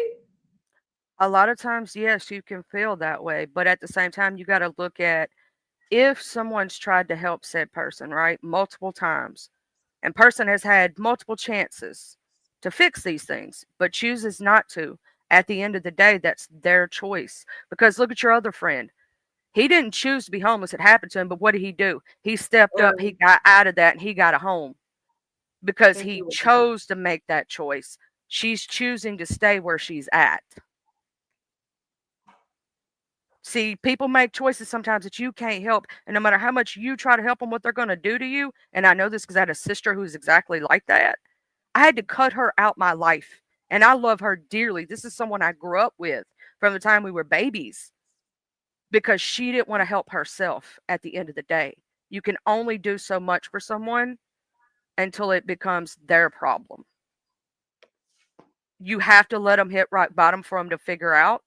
A lot of times, yes, you can feel that way, but at the same time, you got to look at if someone's tried to help said person, right, multiple times, and person has had multiple chances to fix these things, but chooses not to. At the end of the day, that's their choice. Because look at your other friend. He didn't choose to be homeless. It happened to him, but what did he do? He stepped up, he got out of that, and he got a home because Thank he you. chose to make that choice. She's choosing to stay where she's at. See, people make choices sometimes that you can't help. And no matter how much you try to help them, what they're going to do to you. And I know this because I had a sister who's exactly like that. I had to cut her out my life. And I love her dearly. This is someone I grew up with from the time we were babies because she didn't want to help herself at the end of the day. You can only do so much for someone until it becomes their problem. You have to let them hit rock bottom for them to figure out.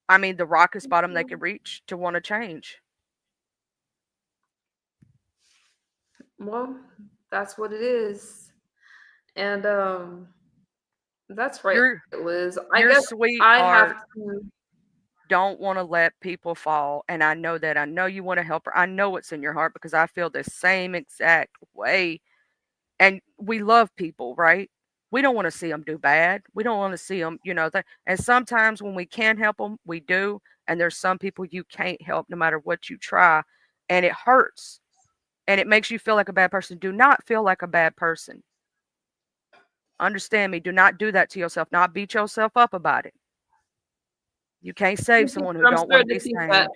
I mean, the rockest bottom they can reach to want to change. Well, that's what it is. And that's right, Your Liz. I your guess I sweetheart have to. don't want to let people fall. And I know that. I know you want to help her. I know what's in your heart because I feel the same exact way. And we love people, right? We don't want to see them do bad. We don't want to see them, and sometimes when we can help them, we do. And there's some people you can't help no matter what you try. And it hurts. And it makes you feel like a bad person. Do not feel like a bad person. Understand me. Do not do that to yourself. Not beat yourself up about it. You can't save someone who I'm don't want to starting be to think saved. that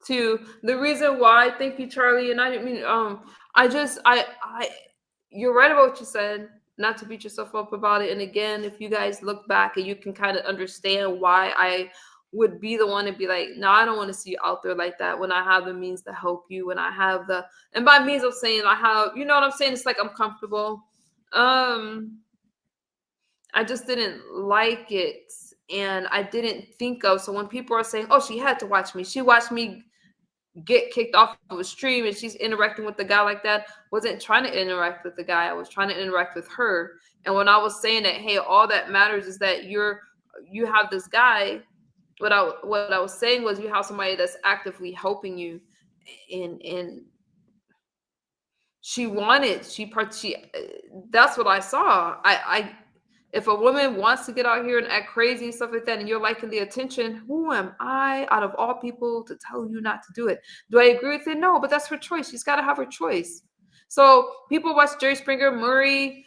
too. The reason why, thank you, Charlie, and I didn't mean I you're right about what you said, not to beat yourself up about it. And again, if you guys look back and you can kind of understand why I would be the one to be like, no, I don't want to see you out there like that when I have the means to help you, when I have and by means of saying I have, you know what I'm saying? It's like I'm comfortable. I just didn't like it. And I didn't think of, so when people are saying, oh, she had to watch me, she watched me get kicked off of a stream and she's interacting with the guy like that, wasn't trying to interact with the guy. I was trying to interact with her. And when I was saying that, hey, all that matters is that you have this guy, what I was saying was you have somebody that's actively helping you, and she that's what I saw. If a woman wants to get out here and act crazy and stuff like that, and you're liking the attention, who am I, out of all people, to tell you not to do it? Do I agree with it? No, but that's her choice. She's got to have her choice. So people watch Jerry Springer, Murray,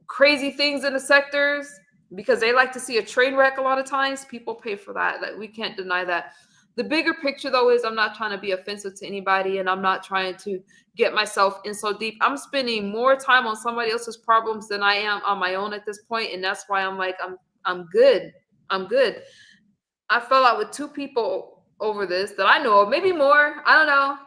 crazy things in the sectors because they like to see a train wreck a lot of times. People pay for that. Like, we can't deny that. The bigger picture, though, is I'm not trying to be offensive to anybody, and I'm not trying to get myself in so deep. I'm spending more time on somebody else's problems than I am on my own at this point, and that's why I'm like, I'm good. I'm good. I fell out with 2 people over this that I know of, maybe more. I don't know.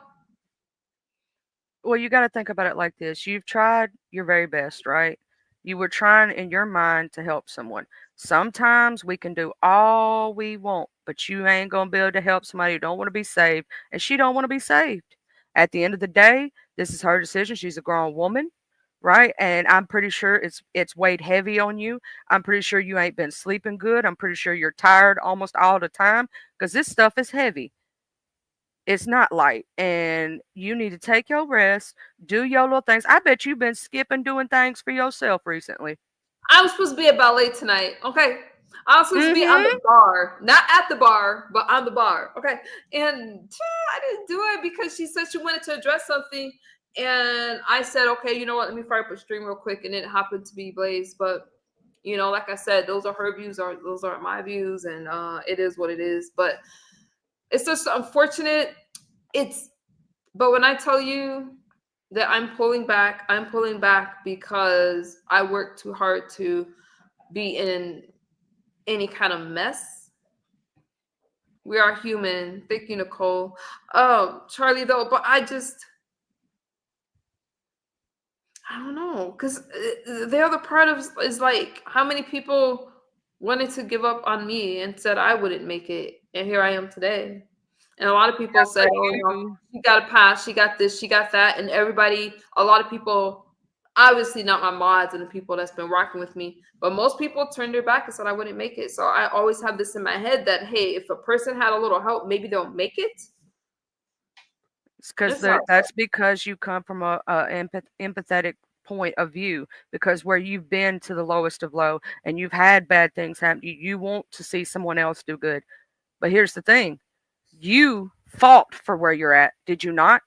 Well, you got to think about it like this. You've tried your very best, right? You were trying in your mind to help someone. Sometimes we can do all we want, but you ain't going to be able to help somebody who don't want to be saved, and she don't want to be saved. At the end of the day, this is her decision. She's a grown woman, right? And I'm pretty sure it's weighed heavy on you. I'm pretty sure you ain't been sleeping good. I'm pretty sure you're tired almost all the time because this stuff is heavy. It's not light, and you need to take your rest, do your little things. I bet you've been skipping doing things for yourself recently. I was supposed to be at ballet tonight. Okay. I was supposed to be on the bar, not at the bar, but on the bar. Okay. And I didn't do it because she said she wanted to address something. And I said, okay, you know what? Let me fire up a stream real quick. And it happened to be Blaze. But, like I said, those are her views. Those aren't my views. And it is what it is. But it's just unfortunate. But when I tell you that I'm pulling back because I work too hard to be in any kind of mess. We are human. Thank you, Nicole. Charlie, though, but I don't know, because the other part of is like, how many people wanted to give up on me and said I wouldn't make it, and here I am today. And a lot of people said, oh, no, she got a pass, she got this, she got that. And a lot of people, Obviously not my mods and the people that's been rocking with me, but most people turned their back and said I wouldn't make it. So I always have this in my head that, hey, if a person had a little help, maybe they'll make it. It's because that's because you come from a empathetic point of view, because where you've been to the lowest of low and you've had bad things happen, you want to see someone else do good. But here's the thing. You fought for where you're at, did you not?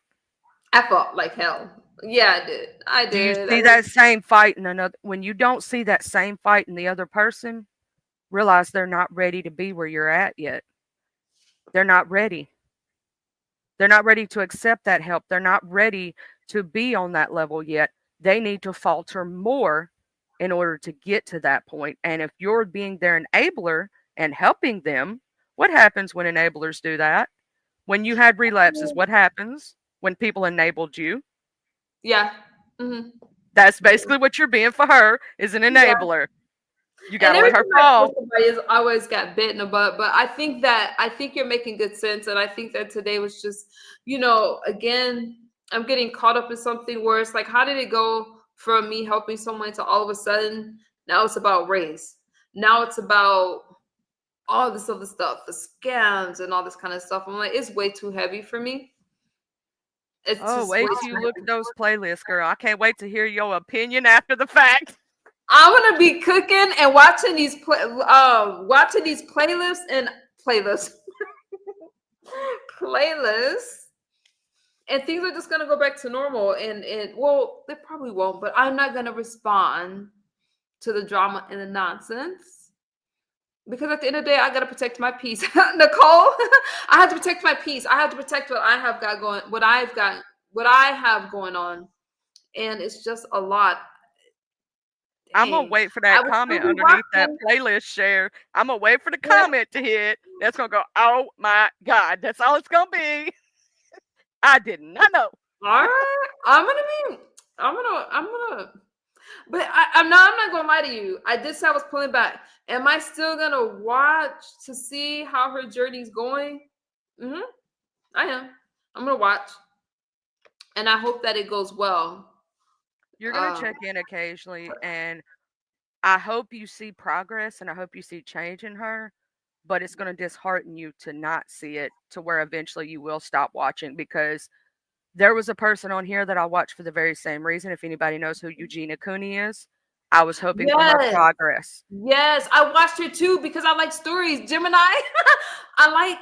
I fought like hell. Yeah, I did. Do you see that same fight in another? When you don't see that same fight in the other person, realize they're not ready to be where you're at yet. They're not ready. They're not ready to accept that help. They're not ready to be on that level yet. They need to falter more in order to get to that point. And if you're being their enabler and helping them, what happens when enablers do that? When you had relapses, what happens when people enabled you? Yeah. Mm-hmm. That's basically what you're being for her, is an enabler. Yeah. You gotta let her fall. Somebody always got bit in the butt, but I think you're making good sense, and I think that today was just, again, I'm getting caught up in something where it's like, how did it go from me helping someone to all of a sudden now it's about race? Now it's about all this other stuff, the scams and all this kind of stuff. I'm like, it's way too heavy for me. Wait till you look at those playlists, girl. I can't wait to hear your opinion after the fact. I'm gonna be cooking and watching these playlists and playlists, and things are just gonna go back to normal. And well, they probably won't, but I'm not gonna respond to the drama and the nonsense. Because at the end of the day, I gotta protect my peace, Nicole. I have to protect my peace. I have to protect what I have got going, what I have going on, and it's just a lot. I'm gonna wait for that comment underneath that playlist share. I'm gonna wait for the comment to hit. That's gonna go, oh my God, that's all it's gonna be. I did not know. All right, I'm gonna. But I'm not gonna lie to you. I did say I was pulling back. Am I still gonna watch to see how her journey's going? I am. I'm gonna watch, and I hope that it goes well. You're gonna check in occasionally, and I hope you see progress, and I hope you see change in her. But it's gonna dishearten you to not see it, to where eventually you will stop watching, because there was a person on here that I watched for the very same reason. If anybody knows who Eugenia Cooney is, I was hoping for her progress. Yes, I watched her too because I like stories. Gemini, I like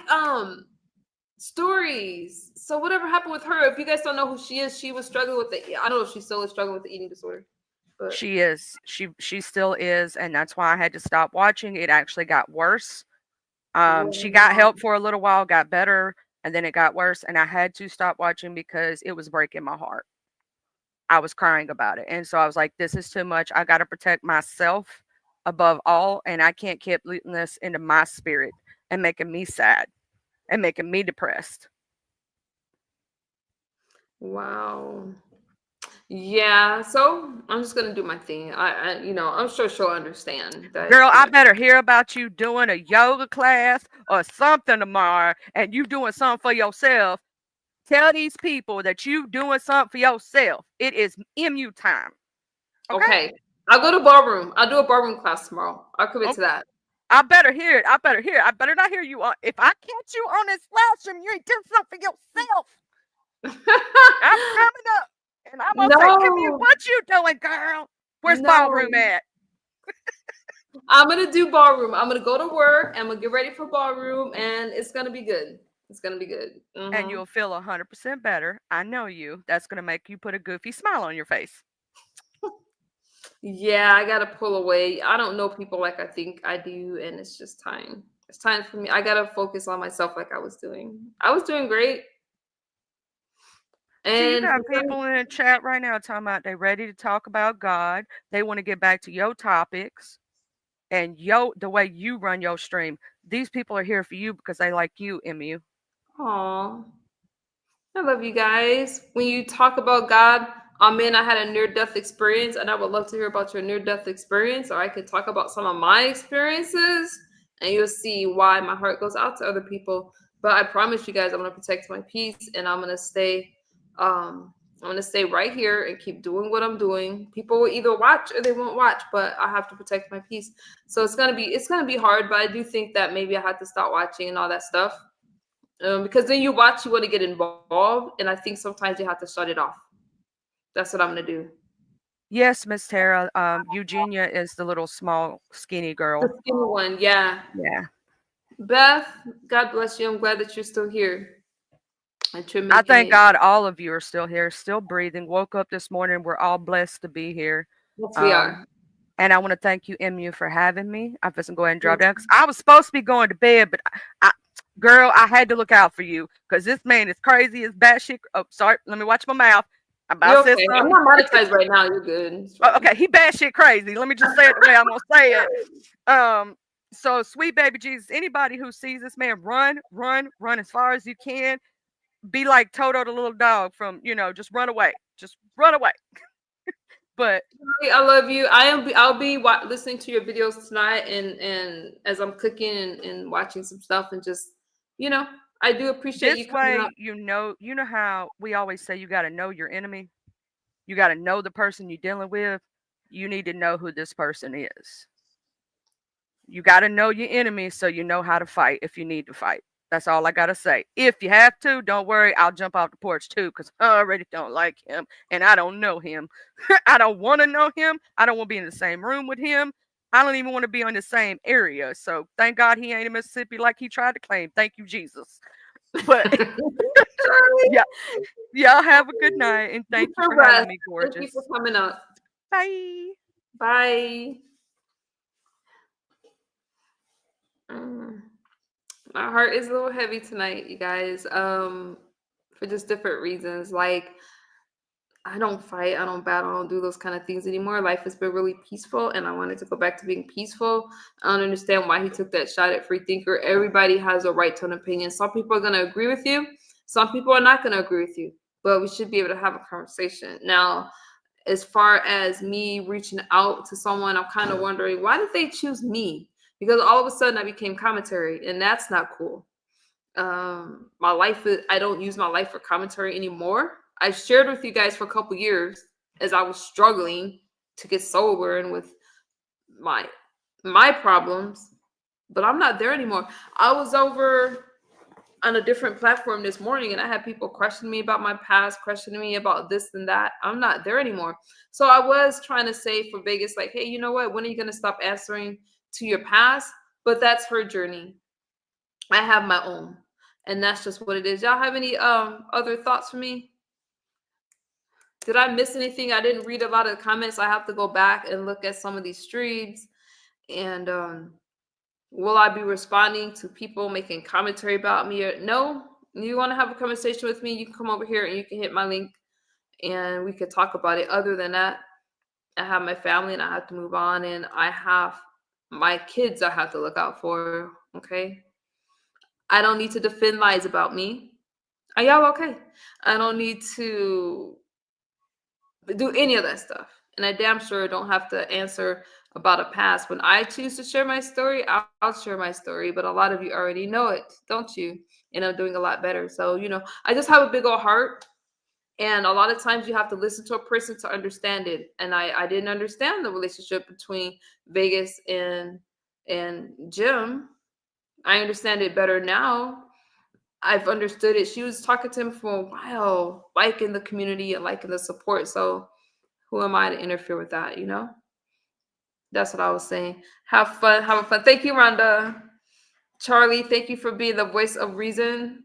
stories. So whatever happened with her, if you guys don't know who she is, she was struggling with I don't know if she still is struggling with the eating disorder. But she is. She still is, and that's why I had to stop watching. It actually got worse. She got help for a little while, got better, and then it got worse, and I had to stop watching because it was breaking my heart. I was crying about it. And so I was like, this is too much. I got to protect myself above all, and I can't keep letting this into my spirit and making me sad and making me depressed. Wow. Yeah, so I'm just gonna do my thing. I'm sure she'll understand that. Girl, I better hear about you doing a yoga class or something tomorrow, and you doing something for yourself. Tell these people that you doing something for yourself. It is MU time. Okay. I'll go to ballroom. I'll do a ballroom class tomorrow. I'll commit to that. I better hear it. I better not hear you on. If I catch you on this live stream, you ain't doing something for yourself. I'm coming up. And I'm gonna say, MU, what you doing, girl? Where's ballroom at? I'm gonna do ballroom. I'm gonna go to work. I'm gonna get ready for ballroom, and it's gonna be good. It's gonna be good. And you'll feel 100% better. I know you. That's gonna make you put a goofy smile on your face. Yeah, I gotta pull away. I don't know people like I think I do, and it's just time. It's time for me. I gotta focus on myself like I was doing. I was doing great. And you got people in the chat right now talking about they're ready to talk about God. They want to get back to your topics and the way you run your stream. These people are here for you because they like you, MU. Aw, I love you guys. When you talk about God, I had a near-death experience, and I would love to hear about your near-death experience, or I could talk about some of my experiences, and you'll see why my heart goes out to other people. But I promise you guys, I'm going to protect my peace, and I'm going to stay I'm going to stay right here and keep doing what I'm doing. People will either watch or they won't watch, but I have to protect my peace. So it's going to be hard, but I do think that maybe I have to stop watching and all that stuff. Because then you watch, you want to get involved. And I think sometimes you have to shut it off. That's what I'm going to do. Yes, Miss Tara. Eugenia is the little small, skinny girl. The skinny one, yeah. Yeah. Beth, God bless you. I'm glad that you're still here. I thank God all of you are still here, still breathing. Woke up this morning. We're all blessed to be here. Yes, we are. And I want to thank you, MU, for having me. I'm just going to go ahead and drop down because I was supposed to be going to bed, but girl, I had to look out for you because this man is crazy. It's batshit. Oh, sorry. Let me watch my mouth. I'm not monetized right now. You're good. Okay, he batshit crazy. Let me just say it the way I'm going to say it. So, sweet baby Jesus, anybody who sees this man, run as far as you can. Be like Toto the little dog from, just run away. Just run away. But I love you. I'll be listening to your videos tonight and as I'm cooking and watching some stuff and just, I do appreciate this way, you know how we always say you got to know your enemy. You got to know the person you're dealing with. You need to know who this person is. You got to know your enemy so you know how to fight if you need to fight. That's all I got to say. If you have to, don't worry. I'll jump off the porch too because I already don't like him and I don't know him. I don't want to know him. I don't want to be in the same room with him. I don't even want to be in the same area. So thank God he ain't in Mississippi like he tried to claim. Thank you, Jesus. But yeah, y'all have a good night and thank you for having me, gorgeous. Thank you for coming up. Bye. Bye. My heart is a little heavy tonight, you guys, for just different reasons. Like, I don't fight, I don't battle, I don't do those kind of things anymore. Life has been really peaceful, and I wanted to go back to being peaceful. I don't understand why he took that shot at Free Thinker. Everybody has a right to an opinion. Some people are going to agree with you. Some people are not going to agree with you. But we should be able to have a conversation. Now, as far as me reaching out to someone, I'm kind of wondering, why did they choose me? Because all of a sudden I became commentary, and that's not cool. My life, I don't use my life for commentary anymore. I shared with you guys for a couple years as I was struggling to get sober and with my problems, but I'm not there anymore. I was over on a different platform this morning and I had people questioning me about my past, questioning me about this and that. I'm not there anymore. So I was trying to say for Vegas, like, hey, you know what? When are you going to stop answering to your past? But that's her journey. I have my own, and that's just what it is. Y'all have any other thoughts for me? Did I miss anything? I didn't read a lot of the comments. I have to go back and look at some of these streams. And will I be responding to people making commentary about me? Or no? You want to have a conversation with me? You can come over here and you can hit my link and we could talk about it. Other than that, I have my family and I have to move on, and I have my kids I have to look out for. Okay. I don't need to defend lies about me. Are y'all okay? I don't need to do any of that stuff. And I damn sure don't have to answer about a past. When I choose to share my story, I'll share my story. But a lot of you already know it, don't you? And I'm doing a lot better. So, I just have a big old heart. And a lot of times you have to listen to a person to understand it. And I didn't understand the relationship between Vegas and Jim. I understand it better now. I've understood it. She was talking to him for a while, liking the community and liking the support. So who am I to interfere with that, That's what I was saying. Have fun. Have fun. Thank you, Rhonda. Charlie, thank you for being the voice of reason.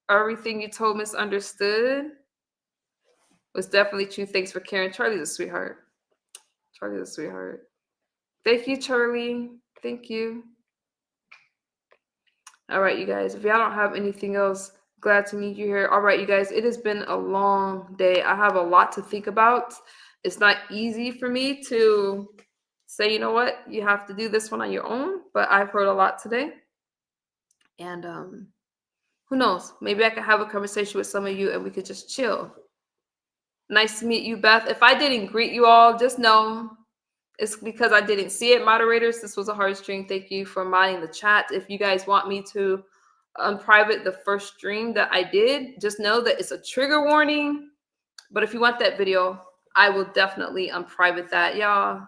Everything you told misunderstood was definitely true. Thanks for caring. Charlie's a sweetheart. Charlie's a sweetheart. Thank you, Charlie. Thank you. All right, you guys. If y'all don't have anything else, glad to meet you here. All right, you guys. It has been a long day. I have a lot to think about. It's not easy for me to say, you know what, you have to do this one on your own. But I've heard a lot today. And who knows? Maybe I could have a conversation with some of you and we could just chill. Nice to meet you, Beth. If I didn't greet you all, just know it's because I didn't see it. Moderators, this was a hard stream. Thank you for modding the chat. If you guys want me to unprivate the first stream that I did, just know that it's a trigger warning. But if you want that video, I will definitely unprivate that, y'all.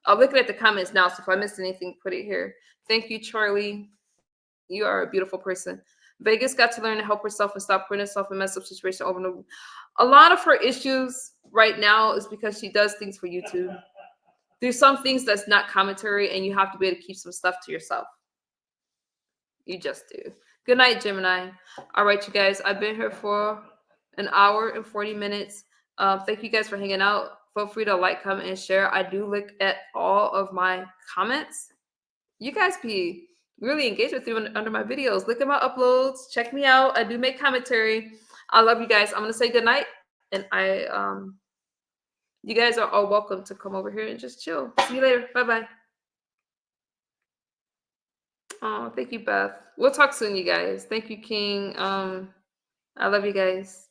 I'm looking at the comments now, so if I missed anything, put it here. Thank you, Charlie. You are a beautiful person. Vegas got to learn to help herself and stop putting herself in messed up situation over and over. A lot of her issues right now is because she does things for YouTube. There's some things that's not commentary, and you have to be able to keep some stuff to yourself. You just do. Good night, Gemini. All right, you guys. I've been here for an hour and 40 minutes. Thank you guys for hanging out. Feel free to like, comment, and share. I do look at all of my comments. You guys be really engaged with you under my videos. Look at my uploads. Check me out. I do make commentary. I love you guys. I'm gonna say good night, and you guys are all welcome to come over here and just chill. See you later. Bye bye. Oh, thank you, Beth. We'll talk soon, you guys. Thank you, King. I love you guys.